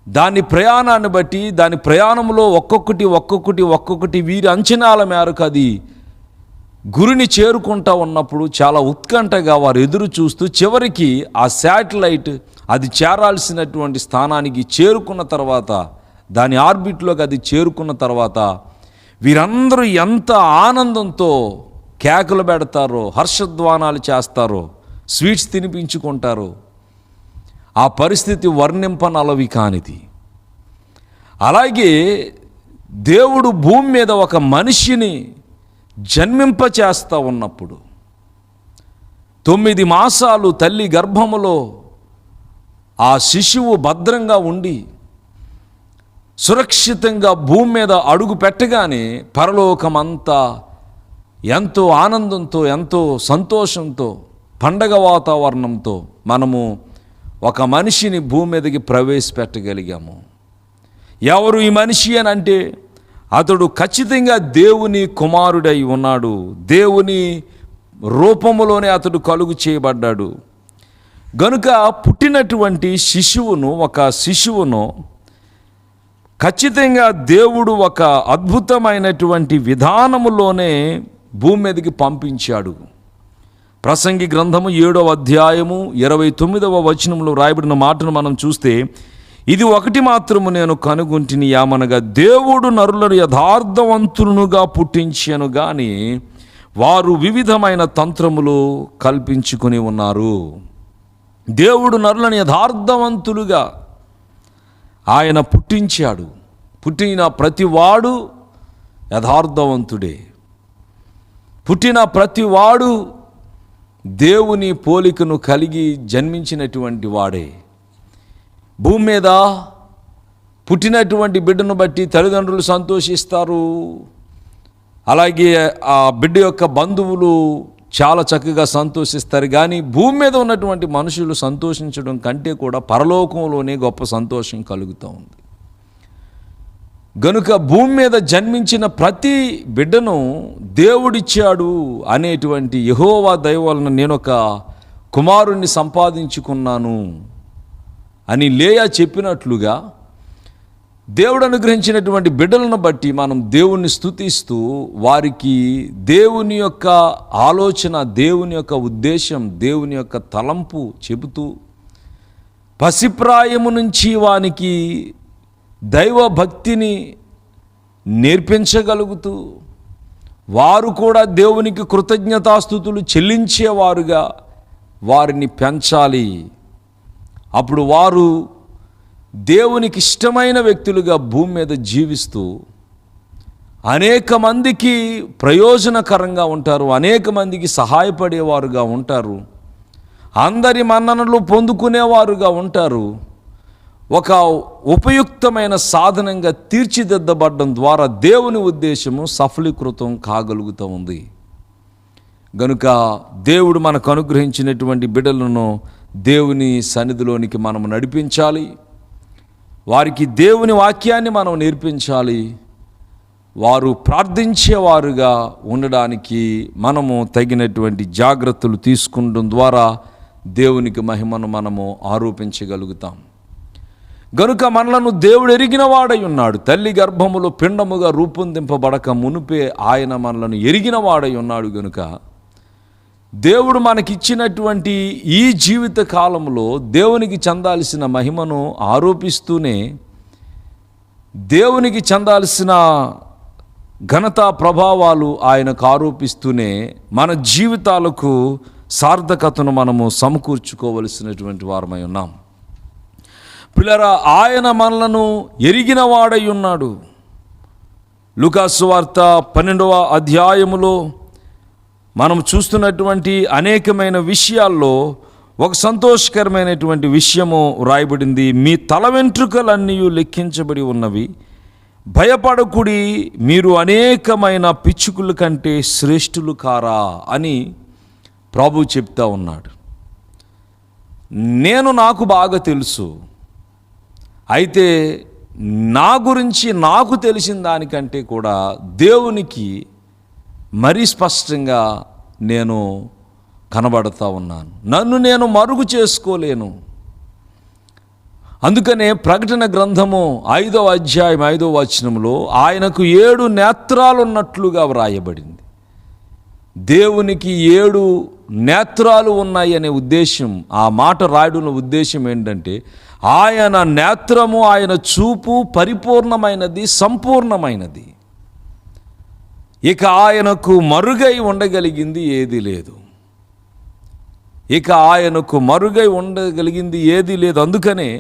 దాని ప్రయాణాన్ని బట్టి, దాని ప్రయాణంలో ఒక్కొక్కటి వీరి అంచనాల మేరకు అది గురిని చేరుకుంటూ ఉన్నప్పుడు చాలా ఉత్కంఠగా వారు ఎదురు చూస్తూ చివరికి ఆ శాటిలైట్ అది చేరాల్సినటువంటి స్థానానికి చేరుకున్న తర్వాత, దాని ఆర్బిట్లోకి అది చేరుకున్న తర్వాత వీరందరూ ఎంత ఆనందంతో కేకలు పెడతారో, హర్షధ్వానాలు చేస్తారో, స్వీట్స్ తినిపించుకుంటారో, ఆ పరిస్థితి వర్ణింపనలవి కానిది. అలాగే దేవుడు భూమి మీద ఒక మనిషిని జన్మింపచేస్తూ ఉన్నప్పుడు 9 మాసాలు తల్లి గర్భములో ఆ శిశువు భద్రంగా ఉండి సురక్షితంగా భూమి మీద అడుగు పెట్టగానే పరలోకమంతా ఎంతో ఆనందంతో, ఎంతో సంతోషంతో, పండగ వాతావరణంతో మనము ఒక మనిషిని భూమి మీదకి ప్రవేశపెట్టగలిగాము. ఎవరు ఈ మనిషి అని అంటే అతడు ఖచ్చితంగా దేవుని కుమారుడై ఉన్నాడు. దేవుని రూపములోనే అతడు కలుగు చేయబడ్డాడు. గనుక పుట్టినటువంటి ఒక శిశువును ఖచ్చితంగా దేవుడు ఒక అద్భుతమైనటువంటి విధానములోనే భూమి మీదకి పంపించాడు. ప్రసంగి గ్రంథము 7వ అధ్యాయము 29వ వచనంలో రాయబడిన మాటను మనం చూస్తే, ఇది ఒకటి మాత్రము నేను కనుగొంటిని, ఏమనగా దేవుడు నరులను యథార్థవంతులుగా పుట్టించెను గాని వారు వివిధమైన తంత్రములు కల్పించుకొని ఉన్నారు. దేవుడు నరులను యథార్థవంతులుగా ఆయన పుట్టించాడు. పుట్టిన ప్రతివాడు యథార్థవంతుడే. పుట్టిన ప్రతివాడు దేవుని పోలికను కలిగి జన్మించినటువంటి వాడే. భూమి మీద పుట్టినటువంటి బిడ్డను బట్టి తల్లిదండ్రులు సంతోషిస్తారు. అలాగే ఆ బిడ్డ యొక్క బంధువులు చాలా చక్కగా సంతోషిస్తారు. కానీ భూమి మీద ఉన్నటువంటి మనుషులు సంతోషించడం కంటే కూడా పరలోకంలోనే గొప్ప సంతోషం కలుగుతూ ఉంది. గనుక భూమి మీద జన్మించిన ప్రతి బిడ్డను దేవుడిచ్చాడు అనేటువంటి యెహోవా దయ వలన నేనొక కుమారుణ్ణి సంపాదించుకున్నాను అని లేయా చెప్పినట్లుగా దేవుడు అనుగ్రహించినటువంటి బిడ్డలను బట్టి మనం దేవుణ్ణి స్తుతిస్తూ వారికి దేవుని యొక్క ఆలోచన, దేవుని యొక్క ఉద్దేశం, దేవుని యొక్క తలంపు చెబుతూ పసిప్రాయము నుంచి వానికి దైవ భక్తిని నేర్పించగలుగుతూ వారు కూడా దేవునికి కృతజ్ఞతాస్తుతులు చెల్లించేవారుగా వారిని పెంచాలి. అప్పుడు వారు దేవునికి ఇష్టమైన వ్యక్తులుగా భూమి మీద జీవిస్తూ అనేక మందికి ప్రయోజనకరంగా ఉంటారు, అనేక మందికి సహాయపడేవారుగా ఉంటారు, అందరి మన్ననలు పొందుకునేవారుగా ఉంటారు. ఒక ఉపయుక్తమైన సాధనంగా తీర్చిదిద్దబడడం ద్వారా దేవుని ఉద్దేశము సఫలీకృతం కాగలుగుతూ ఉంది. గనుక దేవుడు మనకు అనుగ్రహించినటువంటి బిడ్డలను దేవుని సన్నిధిలోనికి మనం నడిపించాలి. వారికి దేవుని వాక్యాన్ని మనం నేర్పించాలి. వారు ప్రార్థించేవారుగా ఉండడానికి మనము తగినటువంటి జాగ్రత్తలు తీసుకుంటం ద్వారా దేవునికి మహిమను మనము ఆరోపించగలుగుతాం. గనుక మనలను దేవుడు ఎరిగిన వాడై ఉన్నాడు. తల్లి గర్భములో పిండముగా రూపొందింపబడక మునుపే ఆయన మనలను ఎరిగిన వాడై ఉన్నాడు. గనుక దేవుడు మనకిచ్చినటువంటి ఈ జీవిత కాలంలో దేవునికి చెందాల్సిన మహిమను ఆరోపిస్తూనే, దేవునికి చెందాల్సిన ఘనతా ప్రభావాలు ఆయనకు ఆరోపిస్తూనే మన జీవితాలకు సార్థకతను మనము సమకూర్చుకోవలసినటువంటి వారమై ఉన్నాం. పిల్లరా, ఆయన మనలను ఎరిగిన వాడై ఉన్నాడు. లూకాసు వార్త 12వ అధ్యాయములో మనం చూస్తున్నటువంటి అనేకమైన విషయాల్లో ఒక సంతోషకరమైనటువంటి విషయము రాయబడింది. మీ తల వెంట్రుకలన్నీ లెక్కించబడి ఉన్నవి, భయపడకుడి, మీరు అనేకమైన పిచ్చుకుల కంటే శ్రేష్ఠులు కారా అని ప్రభు చెప్తా ఉన్నాడు. నాకు బాగా తెలుసు అయితే నా గురించి నాకు తెలిసిన దానికంటే కూడా దేవునికి మరీ స్పష్టంగా నేను కనబడతా ఉన్నాను. నన్ను నేను మరుగు చేసుకోలేను. అందుకనే ప్రకటన గ్రంథము 5వ అధ్యాయం 5వ వచనంలో ఆయనకు 7 నేత్రాలు ఉన్నట్లుగా వ్రాయబడింది. దేవునికి 7 నేత్రాలు ఉన్నాయి అనే ఉద్దేశం, ఆ మాట రాయడంలో ఉద్దేశం ఏంటంటే ఆయన నేత్రము, ఆయన చూపు పరిపూర్ణమైనది, సంపూర్ణమైనది. ఇక ఆయనకు మరుగై ఉండగలిగింది ఏది లేదు. అందుకనే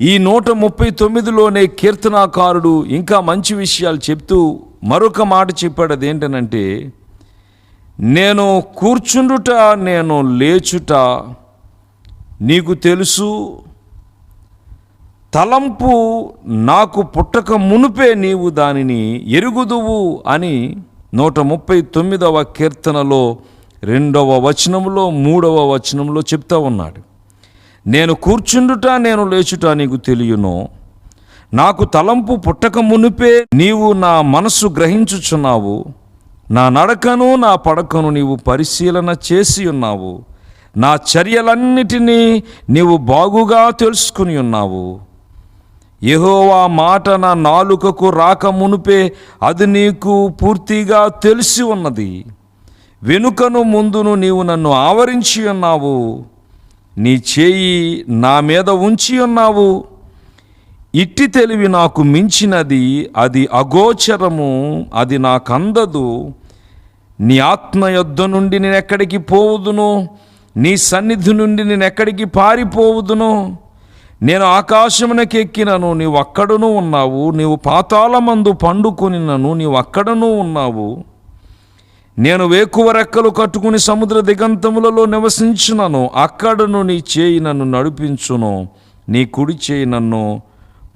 ఈ 139లోనే కీర్తనాకారుడు ఇంకా మంచి విషయాలు చెప్తూ మరొక మాట చెప్పాడు. అదేంటనంటే, నేను కూర్చుండుట నేను లేచుట నీకు తెలుసు, తలంపు నాకు పుట్టక మునుపే నీవు దానిని ఎరుగుదువు అని 139వ కీర్తనలో 2వ వచనంలో 3వ వచనంలో చెప్తా ఉన్నాడు. నేను కూర్చుండుట నేను లేచుట నీకు తెలియను, నాకు తలంపు పుట్టక మునుపే నీవు నా మనస్సు గ్రహించుచున్నావు, నా నడకను నా పడకను నీవు పరిశీలన చేసి ఉన్నావు, నా చర్యలన్నిటినీ నీవు బాగుగా తెలుసుకుని ఉన్నావు. యెహోవా మాట నా నాలుకకు రాక మునుపే అది నీకు పూర్తిగా తెలిసి ఉన్నది. వెనుకను ముందును నీవు నన్ను ఆవరించి ఉన్నావు, నీ చేయి నా మీద ఉంచి ఉన్నావు. ఇట్టి తెలివి నాకు మించినది, అది అగోచరము, అది నాకందదు. నీ ఆత్మ యొద్ద నుండి నేను ఎక్కడికి పోవుదును, నీ సన్నిధి నుండి నేను ఎక్కడికి పారిపోవుదును. నేను ఆకాశమునకు ఎక్కినను, నీవు అక్కడను ఉన్నావు. నీవు పాతాళమందు పండుకొనినను, నీవు అక్కడను ఉన్నావు. నేను వేకువ రెక్కలు కట్టుకుని సముద్ర దిగంతములలో నివసించునను, అక్కడను నీ చేయి నన్ను నడిపించును, నీ కుడి చేయి నన్ను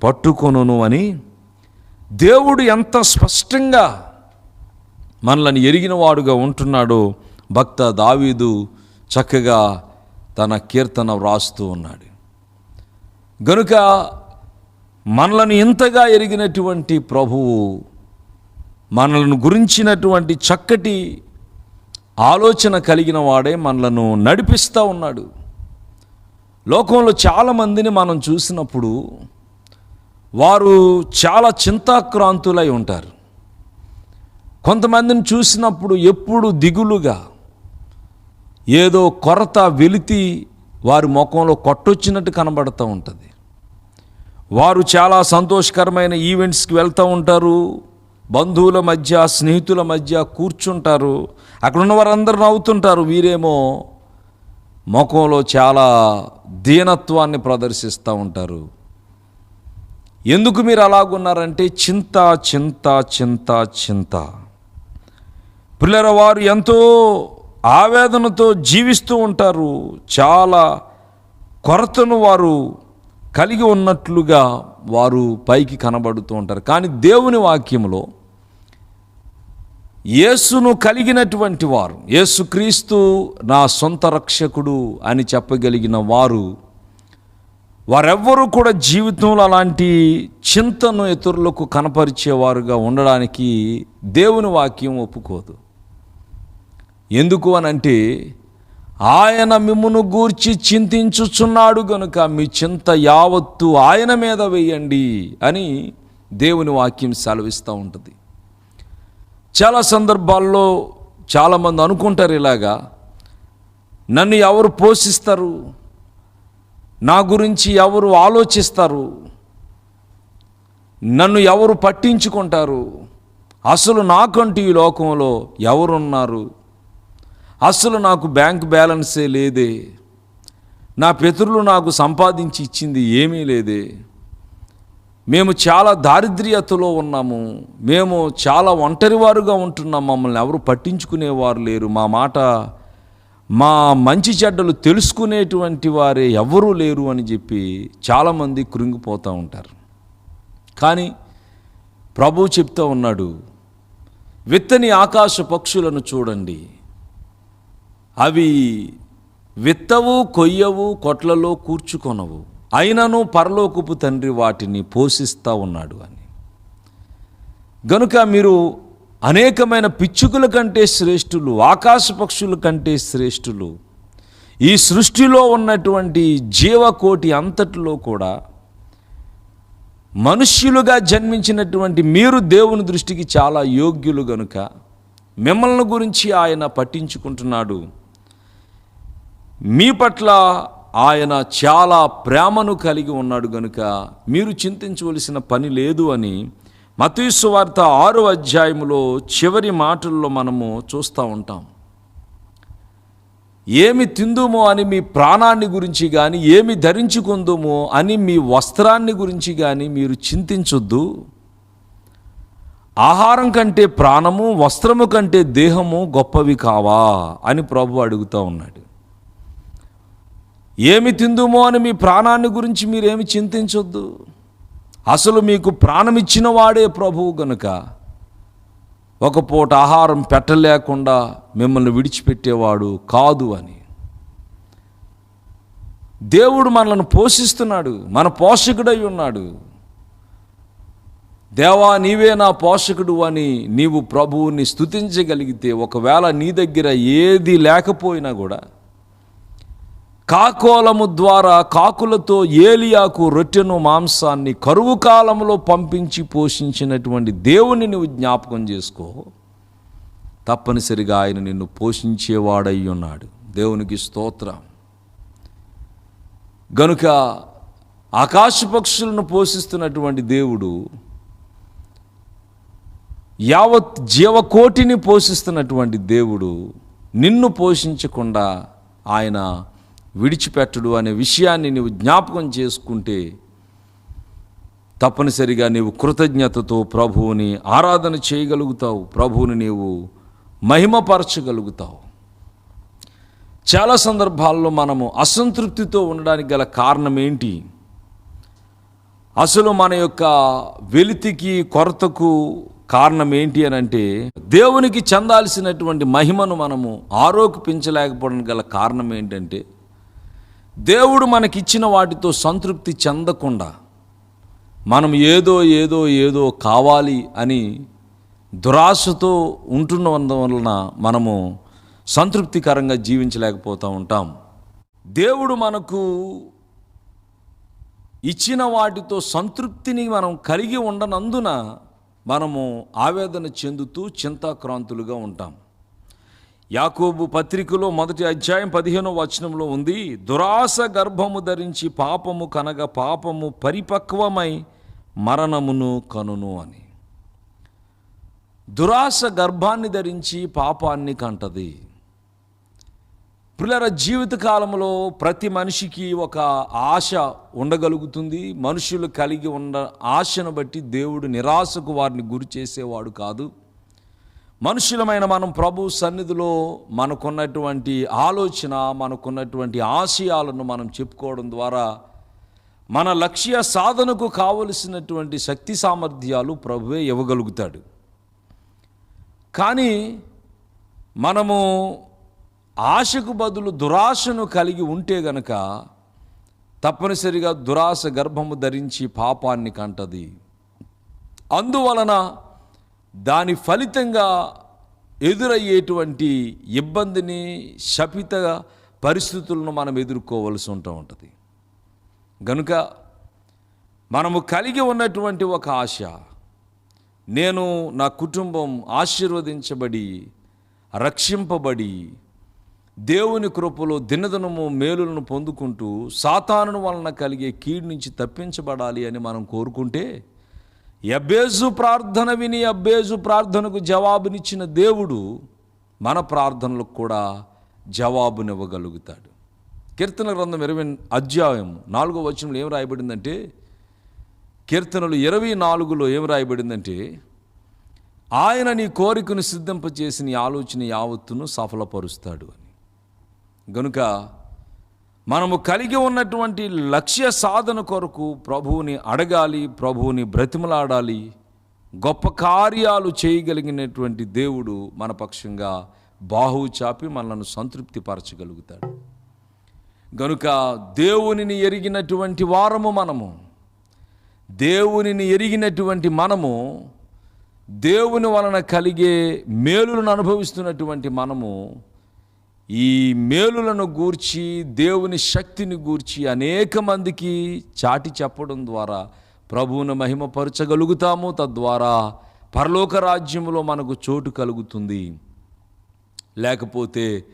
పట్టుకొనును అని దేవుడు ఎంత స్పష్టంగా మనల్ని ఎరిగిన వాడుగా ఉంటున్నాడో భక్త దావీదు చక్కగా తన కీర్తన వ్రాస్తూ ఉన్నాడు. గనుక మనలను ఇంతగా ఎరిగినటువంటి ప్రభువు మనలను గురించినటువంటి చక్కటి ఆలోచన కలిగిన వాడే మనలను నడిపిస్తూ ఉన్నాడు. లోకంలో చాలామందిని మనం చూసినప్పుడు వారు చాలా చింతాక్రాంతులై ఉంటారు. కొంతమందిని చూసినప్పుడు ఎప్పుడు దిగులుగా, ఏదో కొరత వెలితి వారి ముఖంలో కొట్టొచ్చినట్టు కనబడుతూ ఉంటుంది. వారు చాలా సంతోషకరమైన ఈవెంట్స్కి వెళ్తూ ఉంటారు, బంధువుల మధ్య స్నేహితుల మధ్య కూర్చుంటారు, అక్కడ ఉన్న వారందరూ నవ్వుతుంటారు. వీరేమో ముఖంలో చాలా దీనత్వాన్ని ప్రదర్శిస్తూ ఉంటారు. ఎందుకు మీరు అలాగున్నారంటే చింత చింత చింత చింత. పిల్లల వారు ఎంతో ఆవేదనతో జీవిస్తూ ఉంటారు. చాలా కొరతను వారు కలిగి ఉన్నట్లుగా వారు పైకి కనబడుతూ ఉంటారు. కానీ దేవుని వాక్యంలో యేసును కలిగినటువంటి వారు, యేసుక్రీస్తు నా సొంత రక్షకుడు అని చెప్పగలిగిన వారెవ్వరూ కూడా జీవితంలో అలాంటి చింతను ఇతరులకు కనపరిచేవారుగా ఉండడానికి దేవుని వాక్యం ఒప్పుకోదు. ఎందుకు అనంటే ఆయన మిమ్మును గూర్చి చింతించుచున్నాడు గనుక మీ చింత యావత్తు ఆయన మీద వేయండి అని దేవుని వాక్యం సెలవిస్తూ ఉంటుంది. చాలా సందర్భాల్లో చాలామంది అనుకుంటారు ఇలాగా, నన్ను ఎవరు పోషిస్తారు, నా గురించి ఎవరు ఆలోచిస్తారు, నన్ను ఎవరు పట్టించుకుంటారు, అసలు నాకంటూ ఈ లోకంలో ఎవరున్నారు, అసలు నాకు బ్యాంక్ బ్యాలెన్సే లేదే, నా పితరులు నాకు సంపాదించి ఇచ్చింది ఏమీ లేదే, మేము చాలా దారిద్ర్యతలో ఉన్నాము, మేము చాలా ఒంటరివారుగా ఉంటున్నాం, మమ్మల్ని ఎవరు పట్టించుకునేవారు లేరు, మా మంచి చెడ్డలు తెలుసుకునేటువంటి వారే ఎవరూ లేరు అని చెప్పి చాలామంది కృంగిపోతూ ఉంటారు. కానీ ప్రభువు చెప్తూ ఉన్నాడు, విత్తని ఆకాశ పక్షులను చూడండి, అవి విత్తవు, కొయ్యవు, కొట్లలో కూర్చుకొనవు, అయినను పరలోకపు తండ్రి వాటిని పోషిస్తూ ఉన్నాడు అని. గనుక మీరు అనేకమైన పిచ్చుకల కంటే శ్రేష్ఠులు, ఆకాశ పక్షుల కంటే శ్రేష్ఠులు. ఈ సృష్టిలో ఉన్నటువంటి జీవకోటి అంతటిలో కూడా మనుష్యులుగా జన్మించినటువంటి మీరు దేవుని దృష్టికి చాలా యోగ్యులు. గనుక మిమ్మల్ని గురించి ఆయన పట్టించుకుంటున్నాడు. మీ పట్ల ఆయన చాలా ప్రేమను కలిగి ఉన్నాడు. గనుక మీరు చింతించవలసిన పని లేదు అని మత్తయి సువార్త 6వ అధ్యాయములో చివరి మాటల్లో మనము చూస్తూ ఉంటాం. ఏమి తిందుమో అని మీ ప్రాణాన్ని గురించి కానీ, ఏమి ధరించుకుందుమో అని మీ వస్త్రాన్ని గురించి కానీ మీరు చింతించొద్దు. ఆహారం కంటే ప్రాణము, వస్త్రము కంటే దేహము గొప్పవి కావా అని ప్రభువు అడుగుతూ ఉన్నాడు. ఏమి తిందుమో అని మీ ప్రాణాన్ని గురించి మీరేమి చింతించొద్దు. అసలు మీకు ప్రాణమిచ్చిన వాడే ప్రభువు. గనుక ఒక పూట ఆహారం పెట్టలేకుండా మిమ్మల్ని విడిచిపెట్టేవాడు కాదు అని. దేవుడు మనల్ని పోషిస్తున్నాడు, మన పోషకుడై ఉన్నాడు. దేవా నీవే నా పోషకుడు అని నీవు ప్రభువుని స్తుతించగలిగితే, ఒకవేళ నీ దగ్గర ఏది లేకపోయినా కూడా కాకోలము ద్వారా కాకులతో ఏలియాకు రొట్టెను మాంసాన్ని కరువు కాలంలో పంపించి పోషించినటువంటి దేవుని నువ్వు జ్ఞాపకం చేసుకో. తప్పనిసరిగా ఆయన నిన్ను పోషించేవాడై ఉన్నాడు. దేవునికి స్తోత్రం. గనుక ఆకాశ పక్షులను పోషిస్తున్నటువంటి దేవుడు యావత్ జీవకోటిని పోషిస్తున్నటువంటి దేవుడు నిన్ను పోషించకుండా ఆయన విడిచిపెట్టడు అనే విషయాన్ని నీవు జ్ఞాపకం చేసుకుంటే తప్పనిసరిగా నీవు కృతజ్ఞతతో ప్రభువుని ఆరాధన చేయగలుగుతావు, ప్రభువుని నీవు మహిమపరచగలుగుతావు. చాలా సందర్భాల్లో మనము అసంతృప్తితో ఉండడానికి గల కారణం ఏంటి? అసలు మన యొక్క వెలితికి కొరతకు కారణం ఏంటి అని అంటే, దేవునికి చెందాల్సినటువంటి మహిమను మనము ఆరోపించలేకపోవడానికి గల కారణం ఏంటంటే, దేవుడు మనకిచ్చిన వాటితో సంతృప్తి చెందకుండా మనం ఏదో ఏదో ఏదో కావాలి అని దురాశతో ఉంటున్నందువలన మనము సంతృప్తికరంగా జీవించలేకపోతూ ఉంటాం. దేవుడు మనకు ఇచ్చిన వాటితో సంతృప్తిని మనం కలిగి ఉండనందున మనము ఆవేదన చెందుతూ చింతాక్రాంతులుగా ఉంటాం. యాకోబు పత్రికలో 1వ అధ్యాయం 15వ వచనంలో ఉంది, దురాశ గర్భము ధరించి పాపము కనగ పాపము పరిపక్వమై మరణమును కనును అని. దురాశ గర్భాన్ని ధరించి పాపాన్ని కంటది. పిల్లల జీవితకాలంలో ప్రతి మనిషికి ఒక ఆశ ఉండగలుగుతుంది. మనుషులు కలిగి ఉన్న ఆశను బట్టి దేవుడు నిరాశకు వారిని గురి చేసేవాడు కాదు. మనుషులమైన మనం ప్రభు సన్నిధిలో మనకున్నటువంటి ఆలోచన, మనకున్నటువంటి ఆశయాలను మనం చెప్పుకోవడం ద్వారా మన లక్ష్య సాధనకు కావలసినటువంటి శక్తి సామర్థ్యాలు ప్రభువే ఇవ్వగలుగుతాడు. కానీ మనము ఆశకు బదులు దురాశను కలిగి ఉంటే గనక తప్పనిసరిగా దురాశ గర్భము ధరించి పాపాన్ని కంటది. అందువలన దాని ఫలితంగా ఎదురయ్యేటువంటి ఇబ్బందిని, శపిత పరిస్థితులను మనం ఎదుర్కోవలసి ఉంటుంది. గనుక మనము కలిగి ఉన్నటువంటి ఒక ఆశ, నేను నా కుటుంబం ఆశీర్వదించబడి రక్షింపబడి దేవుని కృపలో దినదినము మేలులను పొందుకుంటూ సాతాను వలన కలిగే కీడు నుంచి తప్పించబడాలి అని మనం కోరుకుంటే, యబ్బేజు ప్రార్థన విని యబ్బేజు ప్రార్థనకు జవాబునిచ్చిన దేవుడు మన ప్రార్థనలకు కూడా జవాబునివ్వగలుగుతాడు. కీర్తన గ్రంథం 20వ అధ్యాయం 4వ వచనంలో ఏం రాయబడిందంటే, కీర్తనలు 24లో ఏం రాయబడిందంటే, ఆయన నీ కోరికను సిద్ధింపచేసి నీ ఆలోచన యావత్తును సఫలపరుస్తాడు అని. గనుక మనము కలిగి ఉన్నటువంటి లక్ష్య సాధన కొరకు ప్రభువుని అడగాలి, ప్రభువుని బ్రతిమలాడాలి. గొప్ప కార్యాలు చేయగలిగినటువంటి దేవుడు మన పక్షంగా బాహువు చాపి మనల్ని సంతృప్తిపరచగలుగుతాడు. గనుక దేవునిని ఎరిగినటువంటి వారము మనము, దేవునిని ఎరిగినటువంటి మనము, దేవుని వలన కలిగే మేలులను అనుభవిస్తున్నటువంటి మనము ఈ మేలులను గూర్చి, దేవుని శక్తిని గూర్చి అనేక మందికి చాటి చెప్పడం ద్వారా ప్రభువును మహిమపరచగలుగుతాము. తద్వారా పరలోక రాజ్యంలో మనకు చోటు కలుగుతుంది. లేకపోతే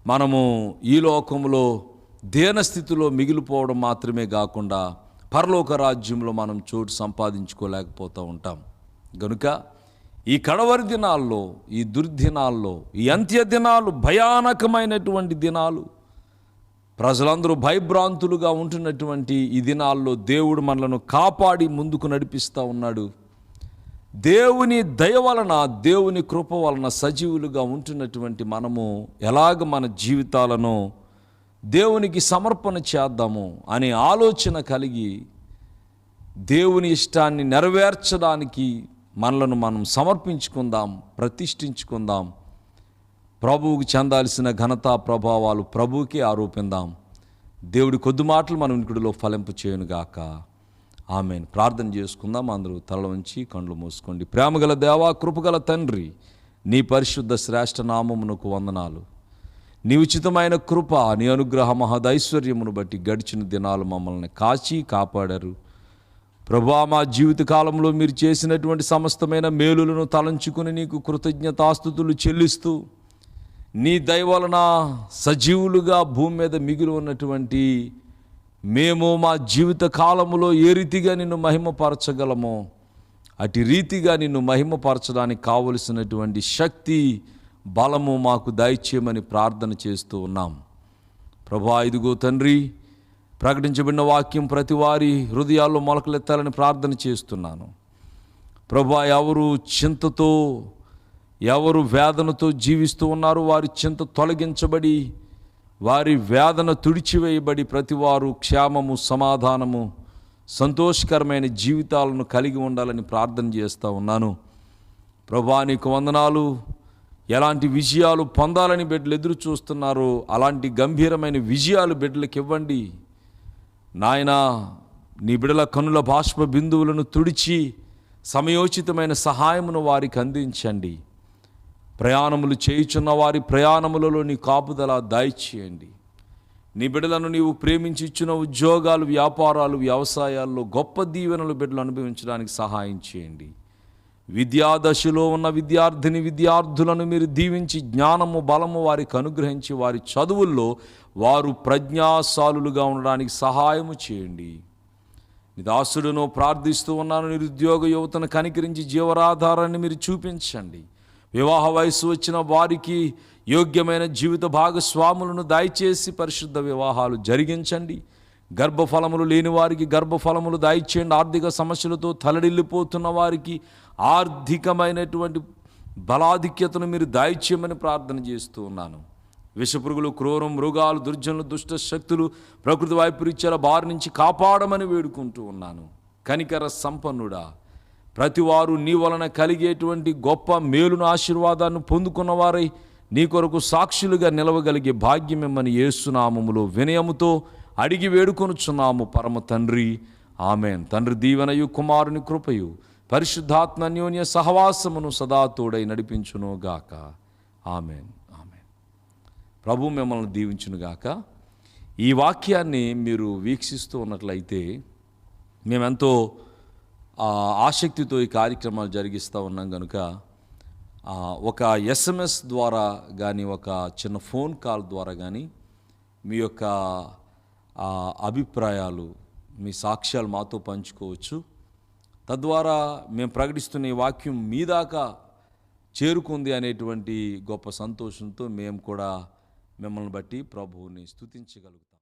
మనము ఈ లోకంలో దీనస్థితిలో మిగిలిపోవడం మాత్రమే కాకుండా పరలోక రాజ్యంలో మనం చోటు సంపాదించుకోలేకపోతూ ఉంటాం. కనుక ఈ కడవరి దినాల్లో, ఈ దుర్దినాల్లో, ఈ అంత్య దినాలు భయానకమైనటువంటి దినాలు, ప్రజలందరూ భయభ్రాంతులుగా ఉంటున్నటువంటి ఈ దినాల్లో దేవుడు మనలను కాపాడి ముందుకు నడిపిస్తూ ఉన్నాడు. దేవుని దయ వలన, దేవుని కృప వలన సజీవులుగా ఉంటున్నటువంటి మనము ఎలాగ మన జీవితాలను దేవునికి సమర్పణ చేద్దాము అనే ఆలోచన కలిగి దేవుని ఇష్టాన్ని నెరవేర్చడానికి మనలను మనం సమర్పించుకుందాం, ప్రతిష్ఠించుకుందాం. ప్రభువుకు చెందాల్సిన ఘనత ప్రభావాలు ప్రభువుకే ఆరోపిద్దాం. దేవుడి కొద్ది మాటలు మన వినికిడిలో ఫలింపు చేయునుగాక. ఆమేన్. ప్రార్థన చేసుకుందాం. అందరూ తల వంచి కళ్ళు మూసుకోండి. ప్రేమగల దేవా, కృపగల తండ్రి, నీ పరిశుద్ధ శ్రేష్ఠ నామమునకు వందనాలు. నీ ఉచితమైన కృప, నీ అనుగ్రహ మహదైశ్వర్యమును బట్టి గడిచిన దినాలు మమ్మల్ని కాచి కాపాడారు. ప్రభువా, మా జీవిత కాలంలో మీరు చేసినటువంటి సమస్తమైన మేలులను తలంచుకుని నీకు కృతజ్ఞతాస్తుతులు చెల్లిస్తూ, నీ దయ వలన సజీవులుగా భూమి మీద మిగిలి ఉన్నటువంటి మేము మా జీవిత కాలములో ఏ రీతిగా నిన్ను మహిమపరచగలమో అటు రీతిగా నిన్ను మహిమపరచడానికి కావలసినటువంటి శక్తి, బలము మాకు దయచేయమని ప్రార్థన చేస్తూ ఉన్నాం. ప్రభువా, ఇదిగో తండ్రి, ప్రకటించబడిన వాక్యం ప్రతి వారి హృదయాల్లో మొలకలెత్తాలని ప్రార్థన చేస్తున్నాను. ప్రభువా, ఎవరు చింతతో, ఎవరు వేదనతో జీవిస్తూ ఉన్నారు, వారి చింత తొలగించబడి, వారి వేదన తుడిచివేయబడి ప్రతివారు క్షేమము, సమాధానము, సంతోషకరమైన జీవితాలను కలిగి ఉండాలని ప్రార్థన చేస్తూ ఉన్నాను. ప్రభువా, నీకు వందనాలు. ఎలాంటి విజయాలు పొందాలని బిడ్డలు ఎదురు చూస్తున్నారో అలాంటి గంభీరమైన విజయాలు బిడ్డలకు ఇవ్వండి. నాయనా, నీ బిడ్డల కన్నుల బాష్ప బిందువులను తుడిచి సమయోచితమైన సహాయమును వారికి అందించండి. ప్రయాణములు చేయుచున్న వారి ప్రయాణములలో నీ కాపుదల దయచేయండి. నీ బిడ్డలను నీవు ప్రేమించి ఇచ్చిన ఉద్యోగాలు, వ్యాపారాలు, వ్యవసాయాల్లో గొప్ప దీవెనలు బిడ్డలు అనుభవించడానికి సహాయం చేయండి. విద్యాదశలో ఉన్న విద్యార్థులను మీరు దీవించి జ్ఞానము, బలము వారికి అనుగ్రహించి వారి చదువుల్లో వారు ప్రజ్ఞాశాలులుగా ఉండడానికి సహాయము చేయండి. నీ దాసుడును ప్రార్థిస్తూ ఉన్నాను. నిరుద్యోగ యువతను కనికరించి జీవనాధారాన్ని మీరు చూపించండి. వివాహ వయసు వచ్చిన వారికి యోగ్యమైన జీవిత భాగస్వాములను దయచేసి పరిశుద్ధ వివాహాలు జరిగించండి. గర్భఫలములు లేని వారికి గర్భఫలములు దయచేయండి. ఆర్థిక సమస్యలతో తలడిల్లిపోతున్న వారికి ఆర్థికమైనటువంటి బలాధిక్యతను మీరు దయచేయమని ప్రార్థన చేస్తూ ఉన్నాను. విషపురుగులు, క్రూరం మృగాలు, దుర్జనులు, దుష్ట శక్తులు, ప్రకృతి వైపరీత్యాల బారి నుంచి కాపాడమని వేడుకుంటూ ఉన్నాను. కనికర సంపన్నుడా, ప్రతివారు నీ వలన కలిగేటువంటి గొప్ప మేలును, ఆశీర్వాదాన్ని పొందుకున్నవారై నీ కొరకు సాక్షులుగా నిలవగలిగే భాగ్యమేమని యేసు నామములో వినయముతో అడిగి వేడుకొనుచున్నాము పరమ తండ్రి. ఆమెన్. తండ్రి దీవెనయు, కుమారుని కృపయు, పరిశుద్ధాత్మ అన్యోన్య సహవాసమును సదా తోడై నడిపించునుగాక. ఆమెన్. ఆమెన్. ప్రభు మిమ్మల్ని దీవించునుగాక. ఈ వాక్యాన్ని మీరు వీక్షిస్తూ ఉన్నట్లయితే మేమెంతో ఆసక్తితో ఈ కార్యక్రమాలు జరిగిస్తూ ఉన్నాం. కనుక ఒక SMS ద్వారా కానీ, ఒక చిన్న ఫోన్ కాల్ ద్వారా కానీ మీ యొక్క అభిప్రాయాలు, మీ సాక్ష్యాలు మాతో పంచుకోవచ్చు. తద్వారా మేము ప్రకటిస్తున్న ఈ వాక్యం మీ దాకా చేరుకుంది అనేటువంటి గొప్ప సంతోషంతో మేము కూడా మిమ్మల్ని బట్టి ప్రభువుని స్తుతించగలుగుతాం.